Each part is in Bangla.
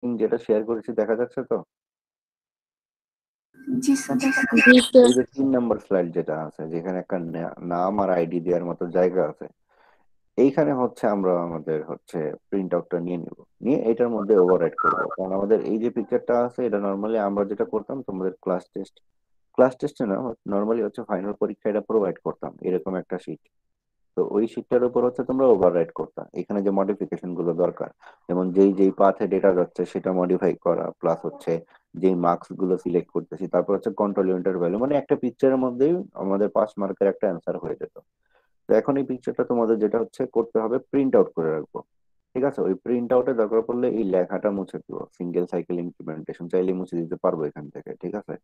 যেটা শেয়ার করেছি দেখা যাচ্ছে তো? জি স্যার, দেখা জি যাচ্ছে। স্যার। এই যে 3 নাম্বার স্লাইড যেটা আছে যেখানে একটা নাম আর আইডি দেওয়ার মতো জায়গা আছে, এইখানে হচ্ছে আমরা আমাদের হচ্ছে প্রিন্ট আউটটা নিয়ে নিব, নিয়ে এটার মধ্যে ওভাররাইট করব। কারণ আমাদের এই যে পিকচারটা আছে এটা নর্মালি আমরা যেটা করতাম তোমাদের ক্লাস টেস্টে না, নর্মালি হচ্ছে ফাইনাল পরীক্ষা এটা প্রোভাইড করতাম এরকম একটা শীট। তো ওই শীটটার উপর হচ্ছে তোমরা ওভাররাইট করতা এখানে যে মডিফিকেশন গুলো দরকার, যেমন যেই যেই পাথে ডেটা যাচ্ছে সেটা মডিফাই করা, প্লাস হচ্ছে যেই মার্কস গুলো সিলেক্ট করতেছি, তারপর হচ্ছে কন্ট্রোল ইউনিটের ভ্যালু, মানে একটা পিকচারের মধ্যেই আমাদের 5 মার্কের একটা অ্যান্সার হয়ে যেত। তো এখন এই পিকচারটা তোমাদের যেটা হচ্ছে করতে হবে প্রিন্ট আউট করে রাখবো। ঠিক আছে, ওই প্রিন্ট আউটে দরকার পড়লে এই লেখাটা মুছে দিব, সিঙ্গেল সাইকেল ইমপ্লিমেন্টেশন চাইলে মুছে দিতে পারবো এখান থেকে। ঠিক আছে,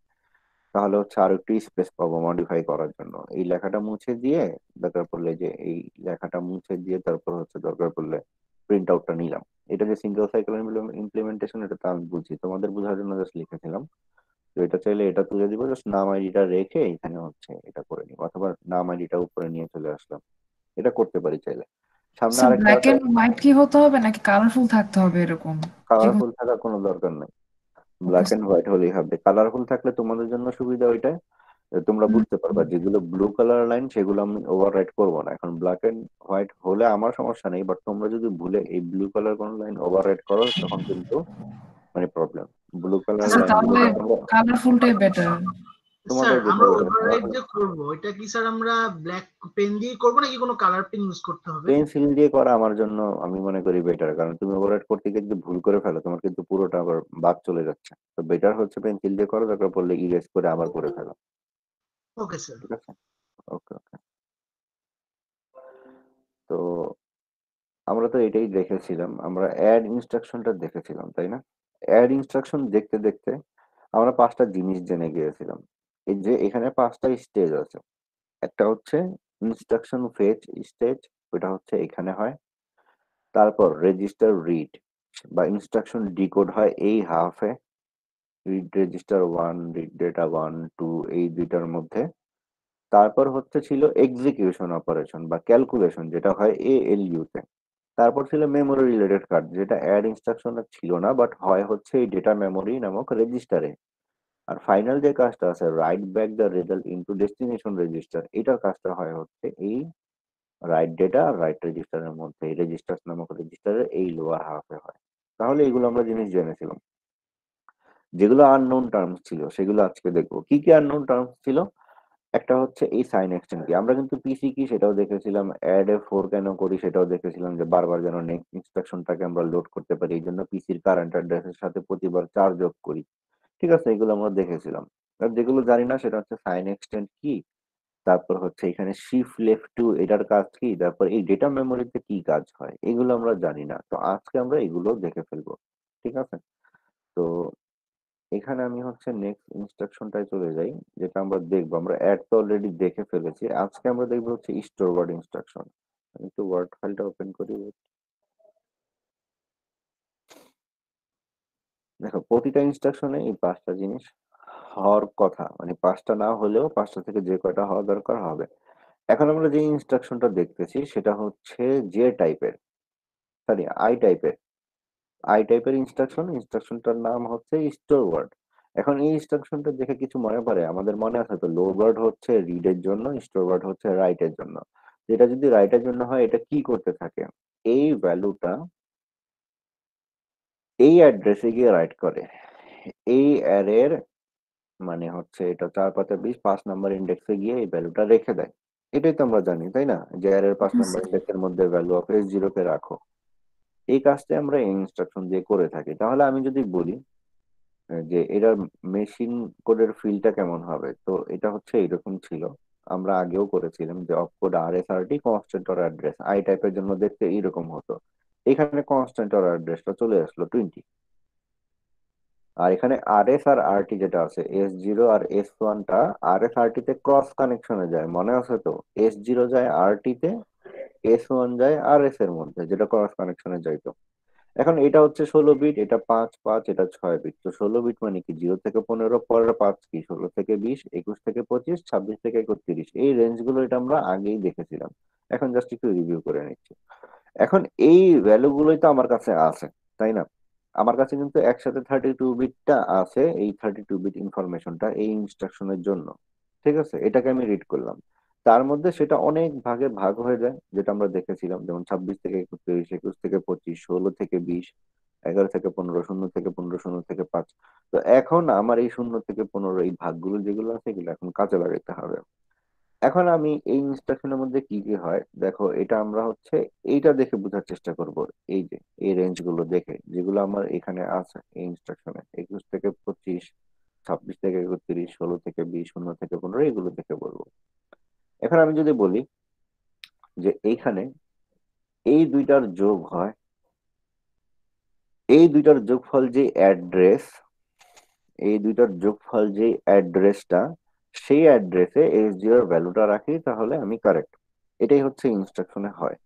তাহলে হচ্ছে আরো একটু স্পেস পাবো মডিফাই করার জন্য। এই লেখাটা মুছে দিয়ে দরকার পড়লে যে এই লেখাটা মুছে দিয়ে তারপর হচ্ছে দরকার পড়লে প্রিন্ট আউটটা নিলাম। এটা যে সিঙ্গেল সাইকেল ইমপ্লিমেন্টেশন এটা তো আমি বুঝি, তোমাদের বোঝার জন্য জাস্ট লিখেছিলাম। তো এটা চাইলে এটা তুলে দিব, জাস্ট নাম আইডিটা রেখে এখানে হচ্ছে এটা করে নিব, অথবা নাম আইডিটা উপরে নিয়ে চলে আসলাম। এটা করতে পারি চাইলে। সামনে স্যার আরেকটা ব্ল্যাক আছে। এন্ড হোয়াইট কি হতে হবে নাকি কালারফুল থাকতে হবে এরকম? যেগুলো কালারফুল থাকার কোনো দরকার নেই, ওকে ব্ল্যাক এন্ড হোয়াইট হলেই হবে। কালারফুল থাকলে তোমাদের জন্য সুবিধা ওইটা, তোমরা স্যার। বুঝতে পারবা যেগুলো ব্লু কালার লাইন সেগুলো আমি ওভাররাইট করবো না। এখন ব্ল্যাক এন্ড হোয়াইট হলে আমার সমস্যা নেই, বাট তোমরা যদি ভুলে এই ব্লু কালার কোন লাইন ওভাররাইট করো তখন কিন্তু মানে প্রবলেম। ব্লু কালার আচ্ছা লাইন তাহলে গুলোকে তোমরা কালারফুলটাই বেটার। তোমাদের স্যার যেটা আমরা বেটার ওভাররাইড যে করব এটা কি স্যার আমরা ব্ল্যাক পেন দিয়ে করব নাকি কোনো কালার পেন ইউজ করতে হবে? পেন্সিল দিয়ে করা আমার জন্য আমি মনে করি বেটার, কারণ তুমি ওভাররাইট করতে গিয়ে যদি ভুল করে ফেলো তোমার কিন্তু পুরোটা আবার বাদ চলে যাচ্ছে। তো বেটার হচ্ছে পেন্সিল দিয়ে করো, দরকার পড়লে ইরেজ করে আবার করে ফেলো। Okay sir. ঠিক আছে, ওকে ওকে। তো আমরা তো এটাই দেখেছিলাম, আমরা অ্যাড ইনস্ট্রাকশনটা দেখেছিলাম তাই না? অ্যাড ইনস্ট্রাকশন দেখতে দেখতে আমরা 5টা জিনিস জেনে গিয়েছিলাম। এই যে এখানে 5টা স্টেজ আছে। একটা হচ্ছে ইনস্ট্রাকশন ফেচ স্টেজ, ওটা হচ্ছে এখানে হয়। তারপর রেজিস্টার রিড বা ইনস্ট্রাকশন ডিকোড হয় এই হাফে, read register one, read data one two, এই দুইটার মধ্যে। তারপর হচ্ছে ছিল এক্সিকিউশন অপারেশন বা ক্যালকুলেশন, যেটা হয় এএলইউ তে। তারপর ছিল মেমোরি রিলেটেড কার্ড, যেটা অ্যাড ইনস্ট্রাকশনে ছিল না বাট হয় হচ্ছে এই ডেটা মেমোরি নামক রেজিস্টারে। আর ফাইনাল যে কাজটা আছে right back the result into destination register, এটার কাজটা হয় হচ্ছে এই রাইট ডেটা আর রাইট রেজিস্টারের মধ্যে, এই রেজিস্টার নামক রেজিস্টারের এই লোয়ার হাফে হয়। তাহলে এগুলো আমরা জিনিস জেনেছিলাম। যেগুলো আননোন টার্মস ছিল সেগুলো আজকে দেখবো। কি কি আননোন টার্মস ছিল? একটা হচ্ছে এই সাইন এক্সটেন্ড কি, আমরা কিন্তু পিসি কি সেটাও দেখেছিলাম, অ্যাড এ ফোর কেন করি সেটাও দেখেছিলাম, যে বারবার যেন নেক্সট ইনস্ট্রাকশনটাকে আমরা লোড করতে পারি এই জন্য পিসির কারেন্ট অ্যাড্রেসের সাথে প্রতিবার 4 যোগ করি। ঠিক আছে, এগুলো আমরা দেখেছিলাম। আর যেগুলো জানি না সেটা হচ্ছে সাইন এক্সটেন্ড কি, তারপর হচ্ছে এখানে শিফট লেফট টু এটার কাজ কি, তারপর এই ডেটা মেমোরিতে কি কাজ হয় এগুলো আমরা জানি না। তো আজকে আমরা এগুলো দেখে ফেলবো। ঠিক আছে, তো এখানে আমি হচ্ছে নেক্সট ইনস্ট্রাকশনটায় চলে যাই, যেটা আমরা দেখবো। আমরা অ্যাড তো অলরেডি দেখে ফেলেছি, আজকে আমরা দেখবো হচ্ছে স্টোর ওয়ার্ড ইনস্ট্রাকশন। আমি একটু ওয়ার্ড ফাইলটা ওপেন করি। দেখো প্রতিটা ইনস্ট্রাকশনে এই 5টা জিনিস হওয়ার কথা, মানে 5টা না হলেও 5টা থেকে যে কয়টা হওয়া দরকার হবে। এখন আমরা যে ইনস্ট্রাকশনটা দেখতেছি সেটা হচ্ছে যে টাইপের, সরি আই টাইপের ইনস্ট্রাকশনটার নাম হচ্ছে স্টোর ওয়ার্ড। এখন এই ইনস্ট্রাকশনটা দেখে কিছু মনে পড়ে? আমাদের মনে আছে তো, লো ওয়ার্ড হচ্ছে রিডের জন্য, স্টোর ওয়ার্ড হচ্ছে রাইটের জন্য। যেটা যদি রাইটের জন্য হয় এটা কি করতে থাকে, এই ভ্যালুটা এই অ্যাড্রেসে গিয়ে রাইট করে, এই অ্যারের মানে হচ্ছে এটা 4 5 20 5 নাম্বার ইন্ডেক্সে গিয়ে এই ভ্যালুটা রেখে দেয়। এটাই তো আমরা জানি তাই না, যে অ্যারের 5 নাম্বার ইন্ডেক্সের মধ্যে ভ্যালু অফ S0 কে রাখো। এই কাজটা আমরা এই ইনস্ট্রাকশন দিয়ে করে থাকি। তাহলে আমি যদি বলি যে এটার মেশিন কোডের ফিলটা কেমন হবে, তো এটা হচ্ছে এরকম ছিল। আমরা আগেও করেছিলাম যে opcode RSRT constant or address, I টাইপের জন্য দেখতে এইরকম হতো। এখানে কনস্ট্যান্ট অর অ্যাড্রেসটা চলে আসলো 20। আর এখানে RS আর RT যেটা আছে, S0 আর S1টা RSRT তে ক্রস কানেকশনে যায়, মনে আছে তো? S0 যায় RT তে, S1 যায় RS এর মধ্যে, যেটা ক্রস কানেকশনে যাইতো। এখন এটা হচ্ছে 16 বিট, এটা 5 5, এটা 6 বিট। তো 16 বিট মানে কি 0 থেকে 15, পরের 5 কি 16 থেকে 20, 21 থেকে 25, 26 থেকে 31, এই রেঞ্জ গুলো এটা আমরা আগেই দেখেছিলাম। এখন জাস্ট একটু রিভিউ করে নিচ্ছি। এখন এই ভ্যালু গুলোই তো আমার কাছে আছে তাই না? আমার কাছে কিন্তু একসাথে 32 বিটটা আছে, এই 32 বিট ইনফরমেশনটা এই ইনস্ট্রাকশনের জন্য। ঠিক আছে, এটাকে আমি রিড করলাম। তার মধ্যে সেটা অনেক ভাগে ভাগ হয়ে যায়, যেটা আমরা দেখেছিলাম, যেমন 26 থেকে 31, 21 থেকে 25, 16 থেকে 20, 11 থেকে 15, 0 থেকে 15, 0 থেকে 5। তো এখন আমার এই 0 থেকে 15 এই ভাগগুলো যেগুলো আছে এগুলো এখন কাজে লাগাইতে হবে। এখন আমি এই ইনস্ট্রাকশনের মধ্যে কি কি হয় দেখো, এটা আমরা হচ্ছে এইটা দেখে বোঝার চেষ্টা করব। এই যে এই রেঞ্জ গুলো দেখে, যেগুলো আমার এখানে আছে এই ইনস্ট্রাকশনে, 21 থেকে 25, 26 থেকে 31, 16 থেকে 20, 0 থেকে 15, এগুলো দেখে বলবো। এখন আমি যদি বলি যে এইখানে এই দুইটার যোগ হয়, এই দুইটার যোগফল যে অ্যাড্রেস, এই দুইটার যোগফল যে অ্যাড্রেসটা, সেই অ্যাড্রেসে S0 এর ভ্যালুটা রাখি, তাহলে আমি কারেক্ট। এটাই হচ্ছে ইনস্ট্রাকশনে হয়।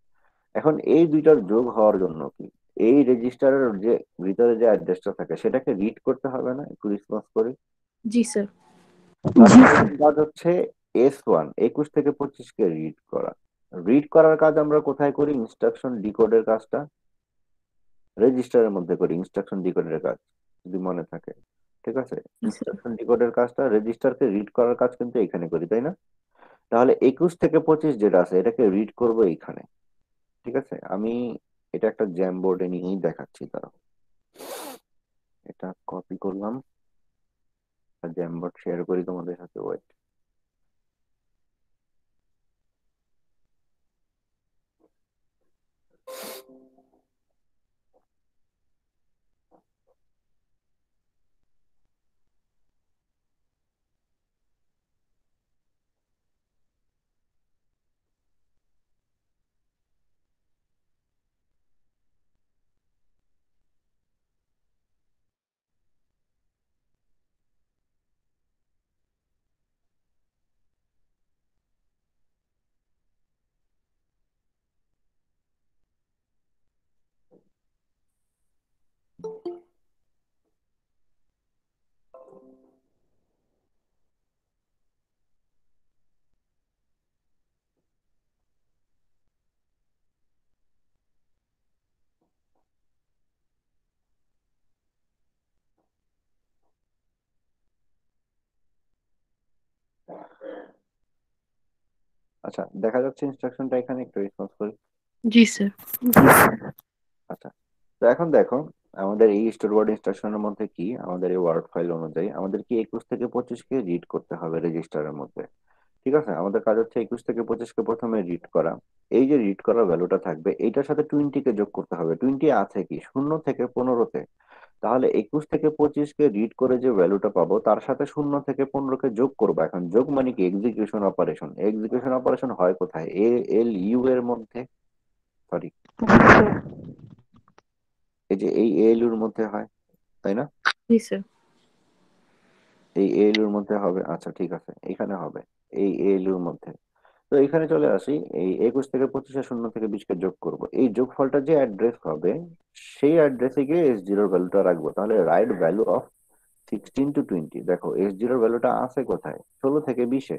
এখন এই দুইটার যোগ হওয়ার জন্য কি, এই রেজিস্টারের যে ভিতরে যে অ্যাড্রেসটা থাকে সেটাকে রিড করতে হবে না? একটু রেসপন্স করি। জি স্যার। তাহলে প্রথম কাজ হচ্ছে S1 21 থেকে 25 কে রিড করা। রিড করার কাজ আমরা কোথায় করি? ইনস্ট্রাকশন ডিকোডের কাজটা রেজিস্টারের মধ্যে করি, ইনস্ট্রাকশন ডিকোডের কাজ, যদি মনে থাকে। ঠিক আছে, ইনস্ট্রাকশন ডিকোডের কাজটা রেজিস্টারকে রিড করার কাজ কিন্তু এখানে করি, তাই না? তাহলে 21 থেকে 25 যেটা আছে এটাকে রিড করবো এইখানে। ঠিক আছে, আমি এটা একটা জ্যাম বোর্ডে নিয়েই দেখাচ্ছি, তারা এটা কপি করলাম, জ্যাম বোর্ড শেয়ার করি তোমাদের সাথে, ওয়েট। আচ্ছা, দেখা যাচ্ছে ইনস্ট্রাকশনটা এখানে, একটু রেসপন্স করি। জি স্যার। আচ্ছা, তো এখন দেখো, আমাদের এই স্টোরবোর্ড ইনস্ট্রাকশনের মধ্যে কি, আমাদের এই ওয়ার্ড ফাইল অনুযায়ী আমাদের কি 21 থেকে 25 কে রিড করতে হবে রেজিস্টারের মধ্যে। ঠিক আছে, আমাদের কাজ হচ্ছে 21 থেকে 25 কে প্রথমে রিড করা। এই যে রিড করার ভ্যালুটা থাকবে, এইটার সাথে 20 কে যোগ করতে হবে। 20 আছে কি 0 থেকে 15-তে, তাহলে 21 থেকে 25 কে রিড করে যে ভ্যালুটা পাবো তার সাথে 0 থেকে 15 কে যোগ করবো। এখন যোগ মানে কি? Execution operation. এক্সিকিউশন অপারেশন হয় কোথায়? ALU এর মধ্যে, সরি, এই যে এই ALU এর মধ্যে হয়, তাই না? জি স্যার। এই ALU এর মধ্যে হবে। আচ্ছা ঠিক আছে, এখানে হবে এই ALU এর মধ্যে। তো এখানে চলে আসি, এই 21 থেকে 25 0 থেকে 20 কে যোগ করব। এই যোগফলটা যে অ্যাড্রেস হবে, সেই অ্যাড্রেসে গিয়ে S0 ভ্যালুটা রাখবো। তাহলে রাইট ভ্যালু অফ 16 to 20, দেখো S0 ভ্যালুটা আছে কোথায়? 16 থেকে 20-এ।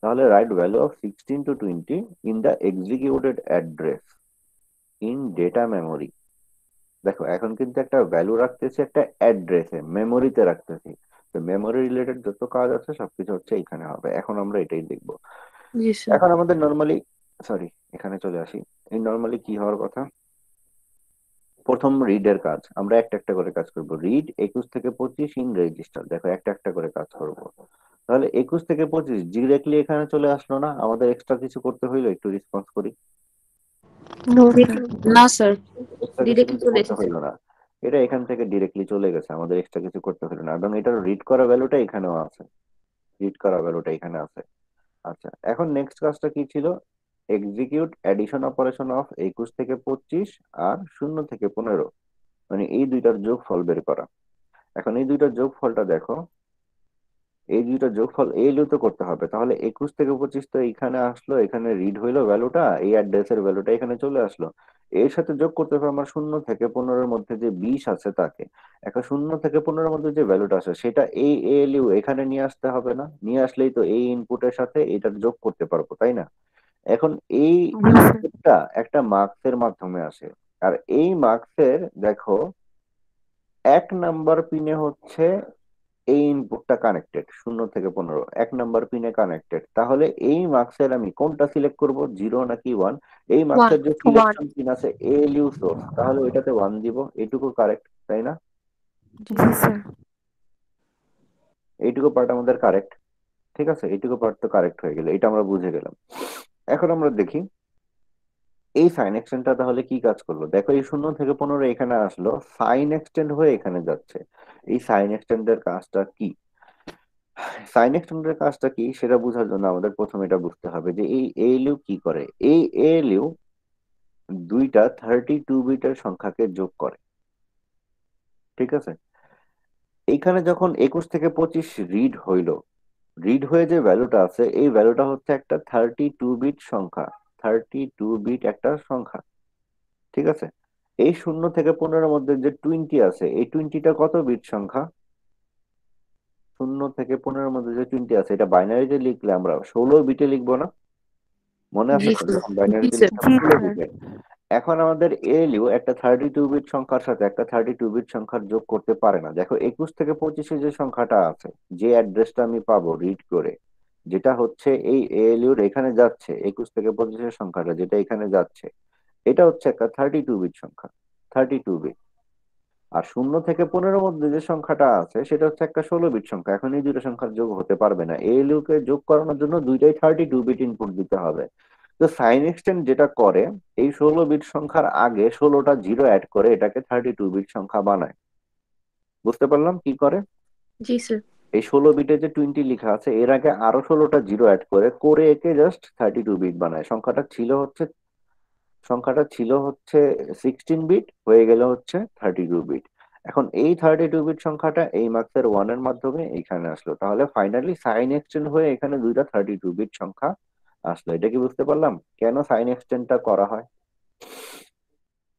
তাহলে right value of 16 to 20 in the executed address in data memory. দেখো এখন কিন্তু একটা ভ্যালু রাখতেছি একটা অ্যাড্রেসে, মেমোরিতে রাখতেছি। তো মেমোরি রিলেটেড যত কাজ আছে সবকিছু হচ্ছে এখানে হবে। এখন আমরা এটাই দেখবো। জি স্যার। এখন আমাদের নর্মালি, সরি, এখানে চলে আসি। এই নর্মালি কি হওয়ার কথা, প্রথম রিডের কাজ আমরা একটা একটা করে কাজ করব। রিড 21 থেকে 25 ইন রেজিস্টার, দেখো একটা একটা করে কাজ করব। তাহলে 21 থেকে 25 ডিরেক্টলি এখানে চলে আসলো না, আমাদের এক্সট্রা কিছু করতে হইলো? একটু রেসপন্স করি। না স্যার, এক্সট্রা কিছু ডিরেক্টলি কিন্তু চলে করতে এসেছে। হইলো না, এটা এখান থেকে ডিরেক্টলি চলে গেছে, আমাদের এক্সট্রা কিছু করতে হলো না। এবং এটার রিড করা ভ্যালুটা এখানেও আছে, রিড করা ভ্যালুটা এখানে আছে। আচ্ছা, এখন নেক্সট কাজটা কি ছিল? এক্সিকিউট অ্যাডিশন অপারেশন অফ 21 থেকে 25 আর 0 থেকে 15, মানে এই দুইটার যোগফল বের করা। এখন এই দুইটার যোগফলটা দেখো, এই দুইটা যোগফল এই লুতে করতে হবে। তাহলে 21 থেকে 25 তো এখানে আসলো, এখানে রিড হইলো ভ্যালুটা, এই অ্যাড্রেসের ভ্যালুটা এখানে চলে আসলো। এর সাথে যোগ করতে হবে আমার 0 থেকে 15-এর মধ্যে যে 20 আছে তাকে। এখন 0 থেকে 15-এর মধ্যে যে ভ্যালুটা আছে সেটা এই ALU এখানে নিয়ে আসতে হবে না? নিয়ে আসলেই তো এই ইনপুটের সাথে এটার যোগ করতে পারবো, তাই না? এখন এই ইনপুটটা একটা মার্কসের মাধ্যমে আসে। আর এই মার্কসের দেখো, এক নাম্বার পিনে হচ্ছে এই ইনপুটটা কানেক্টেড 0 থেকে 15 এক নাম্বার পিনে কানেক্টেড, তাহলে এই মার্কসের আমি কোনটা সিলেক্ট করব, 0 নাকি 1? এই ওয়ান। মার্কসের যে সিলেকশন পিন আছে এএলইউ সোর্স, তাহলে এটাতে 1 দিব, এইটুকু কারেক্ট তাই না? জি জি স্যার। স্যার। এইটুকু পার্ট আমাদের কারেক্ট, ঠিক আছে, এইটুকু পার্ট তো কারেক্ট হয়ে গেল, এটা আমরা বুঝে গেলাম। এখন আমরা দেখি এই সাইন এক্সটেন্ডটা তাহলে কি কাজ করলো। দেখো এই 0 থেকে 15 এখানে আসলো, সাইন এক্সটেন্ড হয়ে এখানে যাচ্ছে। এই সাইন এক্সটেন্ডের কাজটা কি? সাইন এক্সটেন্ডের কাজটা কি সেটা বোঝার জন্য আমাদের প্রথমে এটা বুঝতে হবে যে এই এএলইউ কি করে। এই এএলইউ দুইটা 32 বিটের সংখ্যাকে যোগ করে, ঠিক আছে। এইখানে যখন 21 থেকে 25 রিড হইলো, রিড হয়ে যে ভ্যালুটা আছে এই ভ্যালুটা হচ্ছে একটা 32 বিট সংখ্যা, 32 বিট একটা সংখ্যা, ঠিক আছে। এই 0 থেকে 15 এর মধ্যে যে 20 আছে, এই 20টা কত বিট সংখ্যা? 0 থেকে 15 এর মধ্যে যে 20 আছে এটা বাইনারিতে লিখলে আমরা 16 বিটে লিখবো না? মনে আছে জি তো স্যার। যখন জি বাইনারিতে স্যার। লিখতাম জি 16 স্যার। বিটের। এখন আমাদের এএলইউ একটা 32 বিট সংখ্যার সাথে একটা 32 বিট সংখ্যার যোগ করতে পারে না। দেখো 21 থেকে 25 যে সংখ্যাটা আছে, যে অ্যাড্রেসটা আমি পাবো রিড করে, যেটা হচ্ছে এই এএলইউর এখানে যাচ্ছে, 21 থেকে 25 এর সংখ্যাটা যেটা এখানে যাচ্ছে, এটা হচ্ছে একটা 32 বিট সংখ্যা, 32 বিট। আর 0 থেকে 15 এর মধ্যে যে সংখ্যাটা আছে সেটা হচ্ছে একটা 16 বিট সংখ্যা। এখন এই দুটো সংখ্যার যোগ হতে পারবে না, এএলইউ কে যোগ করানোর জন্য দুইটাই 32 বিট ইনপুট দিতে হবে। তো সাইন এক্সটেন্ড যেটা করে, এই 16 বিট সংখ্যার আগে 16টা জিরো অ্যাড করে এটাকে 32 বিট সংখ্যা বানায়। বুঝতে পারলাম কি করে? জি স্যার। এই 16 বিটে যে 20 লেখা আছে এর আগে আরো 16টা জিরো অ্যাড করে করে একে জাস্ট 32 বিট বানায়। সংখ্যাটা ছিল হচ্ছে 16 বিট, হয়ে গেল হচ্ছে 32 বিট। এখন এই 32 বিট সংখ্যাটা এই মার্কসের 1 এর মাধ্যমে এখানে আসলো, তাহলে ফাইনালি সাইন এক্সটেন্ড হয়ে এখানে দুইটা 32 বিট সংখ্যা আসলো। এটা কি বুঝতে পারলাম কেন সাইন এক্সটেন্ডটা করা হয়?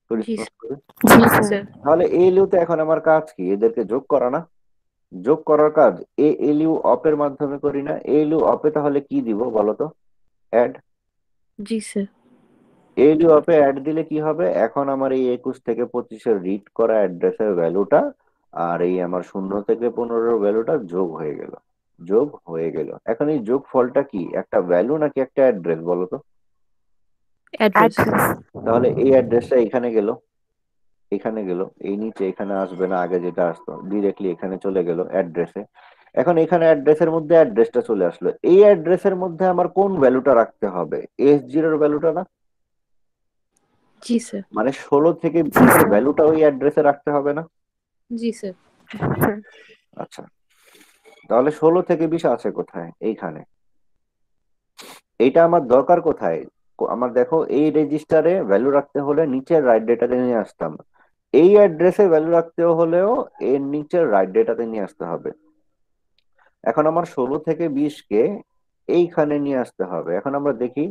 তো জি response স্যার। করবে। জি জি স্যার। স্যার। তাহলে এএলইউ তে এখন আমার কাজ কি? এদেরকে যোগ করা না? যোগ করার কাজ এএলইউ অপের মাধ্যমে করি না? এএলইউ অপে তাহলে কি দিব বলো তো? অ্যাড। জি স্যার। এএলইউ অপে অ্যাড দিলে কি হবে? এখন আমার এই 21 থেকে 25 এর রিড করা অ্যাড্রেসের ভ্যালুটা আর এই আমার 0 থেকে 15 ভ্যালুটা যোগ হয়ে গেল, যোগ হয়ে গেল। এখন এই যোগ ফলটা কি, একটা ভ্যালু নাকি একটা অ্যাড্রেস বলো তো? অ্যাড্রেস। অ্যাড্রেস। তাহলে এই অ্যাড্রেসটা এখানে গেল, এখানে গেল, এই নিচে এখানে আসবে না, আগে যেটা আসতো ডিরেক্টলি এখানে চলে গেল অ্যাড্রেসে। এখন এখানে অ্যাড্রেসের মধ্যে অ্যাড্রেসটা চলে আসলো, এই অ্যাড্রেসের মধ্যে আমার কোন ভ্যালুটা রাখতে হবে? S0 ভ্যালুটা না? জি স্যার। মানে 16 থেকে জি 20 এর স্যার। ভ্যালুটা ওই অ্যাড্রেসে রাখতে হবে না? জি স্যার। স্যার। আচ্ছা, তাহলে 16 থেকে 20 আছে কোথায়? এইখানে। এইটা আমার দরকার কোথায়? আমার দেখো এই রেজিস্টারে ভ্যালু রাখতে হলে নিচের রাইট ডেটাতে নিয়ে আসতাম, এই অ্যাড্রেসে ভ্যালু রাখতে হলেও এর নিচের রাইট ডেটাতে নিয়ে আসতে হবে। এখন আমার 16 থেকে 20 কে এইখানে নিয়ে আসতে হবে। এখন আমরা দেখি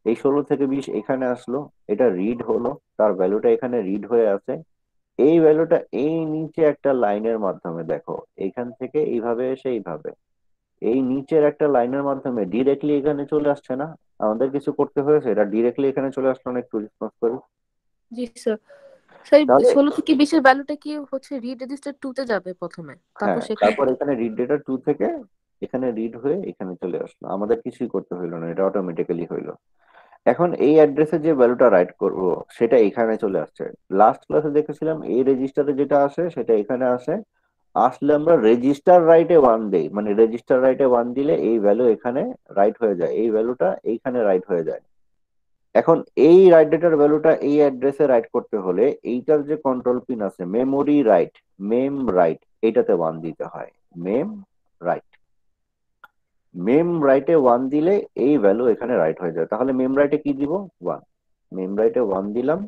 এই 16 থেকে 20 এখানে আসলো, এটা রিড হলো, তার ভ্যালুটা এখানে রিড হয়ে আছে। এই ভ্যালুটা এই নিচে একটা লাইনের মাধ্যমে দেখো এখান থেকে এইভাবে এসে এইভাবে এই নিচের একটা লাইনের মাধ্যমে ডিরেক্টলি এখানে চলে আসছে না? আমাদের কিছু করতে হয়েছে, এটা ডিরেক্টলি এখানে চলে আসলো না? একটু রেসপন্স করি। জি স্যার। স্যার তাহলে 16 থেকে 20 এর ভ্যালুটা কি হচ্ছে রিড রেজিস্টার 2 তে যাবে প্রথমে, তারপর হ্যাঁ, সেখান তারপর থেকে। এখানে রিড ডেটা 2 থেকে এখানে রিড হয়ে এখানে চলে আসলো, আমাদের কিছুই করতে হইলো না, এটা অটোমেটিক্যালি হইলো। এখন এই অ্যাড্রেসে যে ভ্যালুটা রাইট করব সেটা এখানে চলে আসছে। লাস্ট ক্লাসে দেখেছিলাম এই রেজিস্টারে যেটা আসে সেটা এখানে আসে, আসলে আমরা রেজিস্টার রাইটে 1 দেই, মানে রেজিস্টার রাইটে 1 দিলে এই ভ্যালু এখানে রাইট হয়ে যায়, এই ভ্যালুটা এইখানে রাইট হয়ে যায়। এখন এই রাইট ডেটার ভ্যালুটা এই অ্যাড্রেসে রাইট করতে হলে এইটার যে কন্ট্রোল পিন আছে মেমোরি রাইট, মেম রাইট, এইটাতে 1 দিতে হয়। মেম রাইট, মেম রাইটে 1 দিলে এই ভ্যালু এখানে রাইট হয়ে যায়। তাহলে মেম রাইটে কি দিব? 1। মেম রাইটে 1 দিলাম,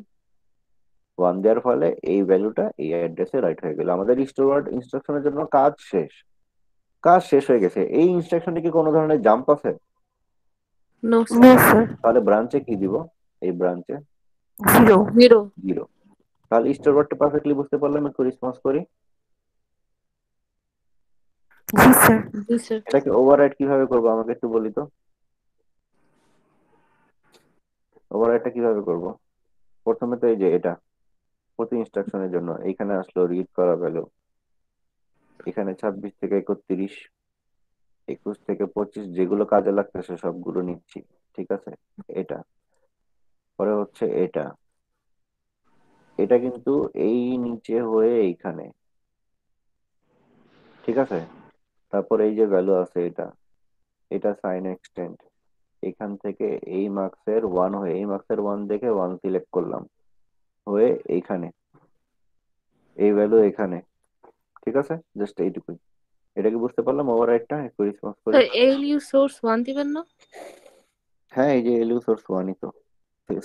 1 দেওয়ার ফলে এই ভ্যালুটা এই অ্যাড্রেসে রাইট হয়ে গেল। আমাদের স্টোর ইনস্ট্রাকশনের জন্য কাজ শেষ, কাজ শেষ হয়ে গেছে। এই ইনস্ট্রাকশনে কি কোনো ধরনের জাম্প আছে? No no sir. স্যার। তাহলে ব্রাঞ্চে কি দিব? এই ব্রাঞ্চে 0। 0। 0। তাহলে স্টোরটা পারফেক্টলি বুঝতে পারলাম, একটু রেসপন্স করি। জি স্যার। জি স্যার। এটাকে ওভাররাইড কিভাবে করবো আমাকে একটু বলি তো। ওভাররাইডটা কিভাবে করব? প্রথমে তো এই যে এটা প্রতি ইনস্ট্রাকশনের জন্য এখানে আসলো রিড করা ভ্যালু, এখানে 26 থেকে 31, 21 থেকে 25 যেগুলো কাজে লাগতেছে সবগুলো নিচ্ছি, ঠিক আছে। এটা পরে হচ্ছে এটা এটা কিন্তু এই নিচে হয়ে এইখানে, ঠিক আছে। তারপর এই যে ভ্যালু আছে এটা এটা সাইন এক্সটেন্ড, এখান থেকে এই মার্কসের 1 হয়ে এই মার্কসের 1 দেখে 1 সিলেক্ট করলাম, হয়ে এইখানে এই ভ্যালু এখানে, ঠিক আছে। জাস্ট এইটুকুই। এটা কি বুঝতে পারলাম ওভাররাইডটা? একটু রেসপন্স করি। স্যার এলইউ সোর্স 1 দিবেন না? হ্যাঁ, এই যে এলইউ সোর্স 1ই তো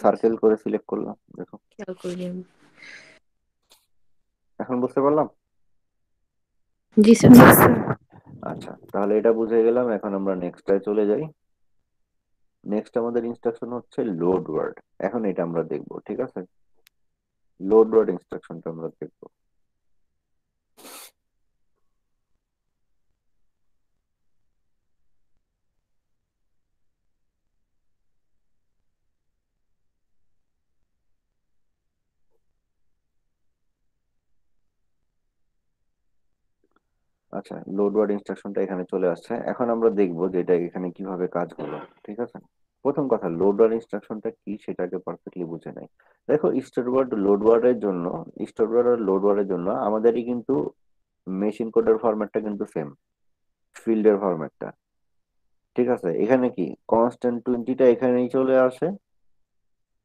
সার্কেল করে সিলেক্ট করলাম, দেখো খেয়াল করিনি আমি। এখন বুঝতে পারলাম। জি স্যার। জি স্যার। আচ্ছা, তাহলে এটা বুঝে গেলাম। এখন আমরা নেক্সটটায় চলে যাই। নেক্সট আমাদের ইনস্ট্রাকশন হচ্ছে লোড ওয়ার্ড। এখন এটা আমরা দেখব, ঠিক আছে। লোড ওয়ার্ড ইনস্ট্রাকশনটা আমরা দেখব। আচ্ছা, লোড ওয়ার্ড ইনস্ট্রাকশনটা এখানে চলে আসছে। এখন আমরা দেখব যে এটা এখানে কিভাবে কাজ হলো, ঠিক আছে। প্রথম কথা, লোড ওয়ার্ড ইনস্ট্রাকশনটা কি সেটাকে পারফেক্টলি বুঝে নেই। দেখো, স্টোর ওয়ার্ড লোড ওয়ার্ডের জন্য, স্টোর ওয়ার্ড আর লোড ওয়ার্ডের জন্য আমাদেরই কিন্তু মেশিন কোডের ফরম্যাটটা কিন্তু সেম, ফিল্ডের ফরম্যাটটা, ঠিক আছে। এখানে কি কনস্ট্যান্ট 20টা এখানেই চলে আসে,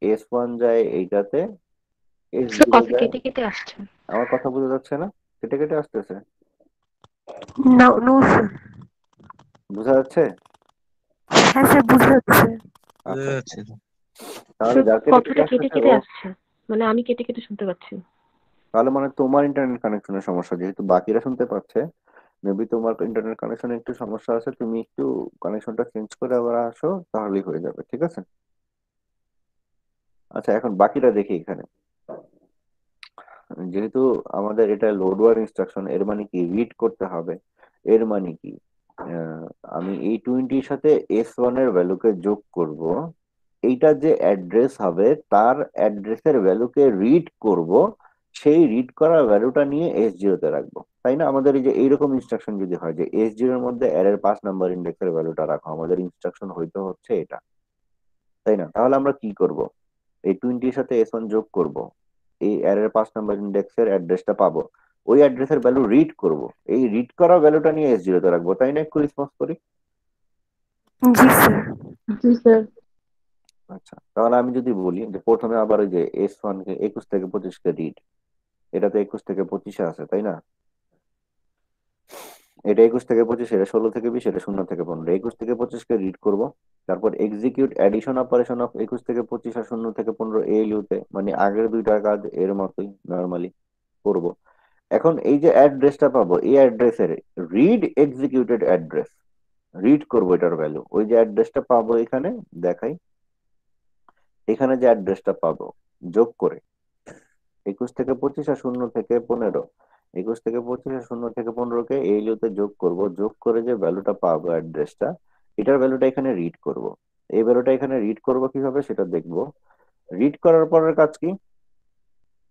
S1 যায় এইটাতে, স্যার S0 কথা যায়। কেটে কেটে আসছে। আমার কথা বোঝা যাচ্ছে না? কেটে কেটে আসতেছে? No no sir. বোঝা যাচ্ছে? হ্যাঁ স্যার, বুঝে যাচ্ছে। আচ্ছা, যাচ্ছে। তাহলে স্যার যার কেটে কেটে কথাটা কেটে আসতেছে কেটে ও, আসছে, মানে আমি কেটে কেটে শুনতে পাচ্ছি। তাহলে মানে তোমার ইন্টারনেট কানেকশনের সমস্যা, যেহেতু বাকিরা শুনতে পাচ্ছে। মেবি তোমার ইন্টারনেট কানেকশনে একটু সমস্যা আছে, তুমি একটু কানেকশনটা চেঞ্জ করে আবার আসো, তাহলেই হয়ে যাবে, ঠিক আছে। আচ্ছা, এখন বাকিটা দেখি এখানে। যেহেতু আমাদের এটা লোড ওয়ার ইনস্ট্রাকশন, এর মানে কি রিড করতে হবে। এর মানে কি আহ, আমি এই 20-র সাথে S1 এর ভ্যালুকে যোগ করব, এইটার যে অ্যাড্রেস হবে তার অ্যাড্রেসের ভ্যালুকে রিড করব, সেই রিড করা ভ্যালুটা নিয়ে S0 তে রাখবো, তাই না। আমাদের এই যে এইরকম ইনস্ট্রাকশন যদি হয় যে S0 এর মধ্যে অ্যারের 5 নাম্বার ইন্ডেক্সের ভ্যালুটা রাখো, আমাদের ইনস্ট্রাকশন হইতে হচ্ছে এটা, তাই না। তাহলে আমরা কি করব, এই 20-র সাথে S1 যোগ করব, এই অ্যারের 5 নাম্বার ইন্ডেক্সের অ্যাড্রেসটা পাবো, ওই অ্যাড্রেসের ভ্যালু রিড করব, এই রিড করা ভ্যালুটা নিয়ে S0 তে রাখবো, তাই না। একটু রেসপন্স করি। জি স্যার। জি স্যার। আচ্ছা, তাহলে আমি যদি বলি যে প্রথমে আবার ওই যে S1 কে 21 থেকে 25 কে রিড, এটা তো 21 থেকে 25 আছে, তাই না। এটা 21 থেকে 25, এটা 16 থেকে 20, এটা 0 থেকে 15, 21 থেকে 25 কে রিড করব। তারপর এক্সিকিউট অ্যাডিশন অপারেশন অফ 21 থেকে 25 আর 0 থেকে 15 ALU তে, মানে আগের দুইটা কাজ এর মতোই নর্মালি করব। এখন এই যে অ্যাড্রেসটা পাবো, এই অ্যাড্রেসের রিড এক্সিকিউটেড অ্যাড্রেস, রিড করবো এটার ভ্যালু, ওই যে অ্যাড্রেসটা পাবো এখানে দেখাই, এখানে যে অ্যাড্রেসটা পাবো যোগ করে 21 থেকে 25 আর 0 থেকে 15, 21 থেকে 25 আর 0 থেকে 15 কে ALU তে যোগ করব, যোগ করে যে ভ্যালুটা পাবো অ্যাড্রেসটা, এটার ভ্যালুটা এখানে রিড করব। এই ভ্যালুটা এখানে রিড করব কিভাবে সেটা দেখবো। রিড করার পরের কাজ কি,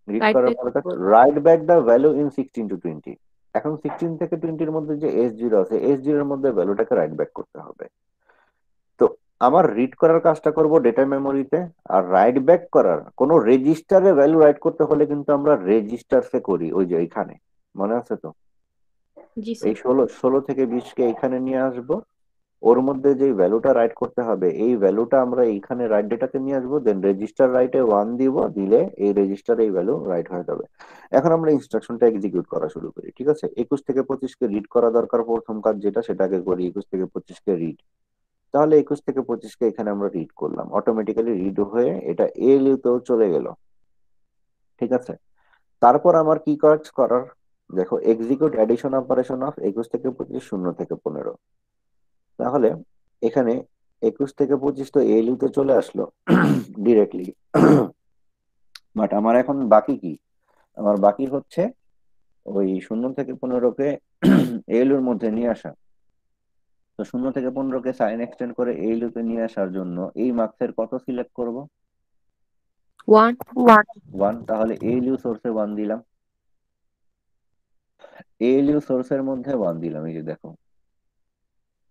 রিড রাইট করার ব্যাক পরের কাজ করব। Write back the value in 16 to 20। এখন 16 থেকে 20-র মধ্যে যে S0 আছে, S0 এর মধ্যে ভ্যালুটাকে রাইট ব্যাক করতে হবে। তো আমার রিড করার কাজটা করব ডেটা মেমোরিতে, আর রাইট ব্যাক করার কোন রেজিস্টারে ভ্যালু রাইট করতে হলে কিন্তু আমরা রেজিস্টারসে করি, ওই যে এখানে, মনে আছে তো। জি এই স্যার। 16 থেকে 20 কে এখানে নিয়ে আসবো, ওর মধ্যে যে ভ্যালুটা রাইট করতে হবে এই ভ্যালুটা আমরা এইখানে রাইট ডেটাতে নিয়ে আসবো, দেন রেজিস্টার রাইটে 1 দিব, দিলে এই রেজিস্টার এই ভ্যালু রাইট হয়ে যাবে। এখন আমরা ইনস্ট্রাকশনটা এক্সিকিউট করা শুরু করি, ঠিক আছে। 21 থেকে 25 কে রিড করা দরকার, প্রথম কাজ যেটা সেটাকে করি, 21 থেকে 25 কে রিড। তাহলে 21 থেকে 25 কে এখানে আমরা রিড করলাম, অটোমেটিক্যালি রিড হয়ে এটা ALU তেও চলে গেল, ঠিক আছে। তারপর আমার কি কাজ করার, দেখো এক্সিকিউট অ্যাডিশন অপারেশন অফ 21 থেকে 25, 0 থেকে 15। তাহলে এখানে 21 থেকে 25 তো ALU তে চলে আসলো ডিরেক্টলি, বাট আমার এখন বাকি কি, আমার বাকি হচ্ছে ওই 0 থেকে 15 কে ALU-র মধ্যে নিয়ে আসা। তো 0 থেকে 15 কে সাইন এক্সটেন্ড করে ALU তে নিয়ে আসার জন্য এই মার্কসের কত সিলেক্ট করব, ওয়ান। 1 1, তাহলে এএলইউ সোর্সে 1 দিলাম, এএলইউ সোর্সের মধ্যে 1 দিলাম, এই যে দেখো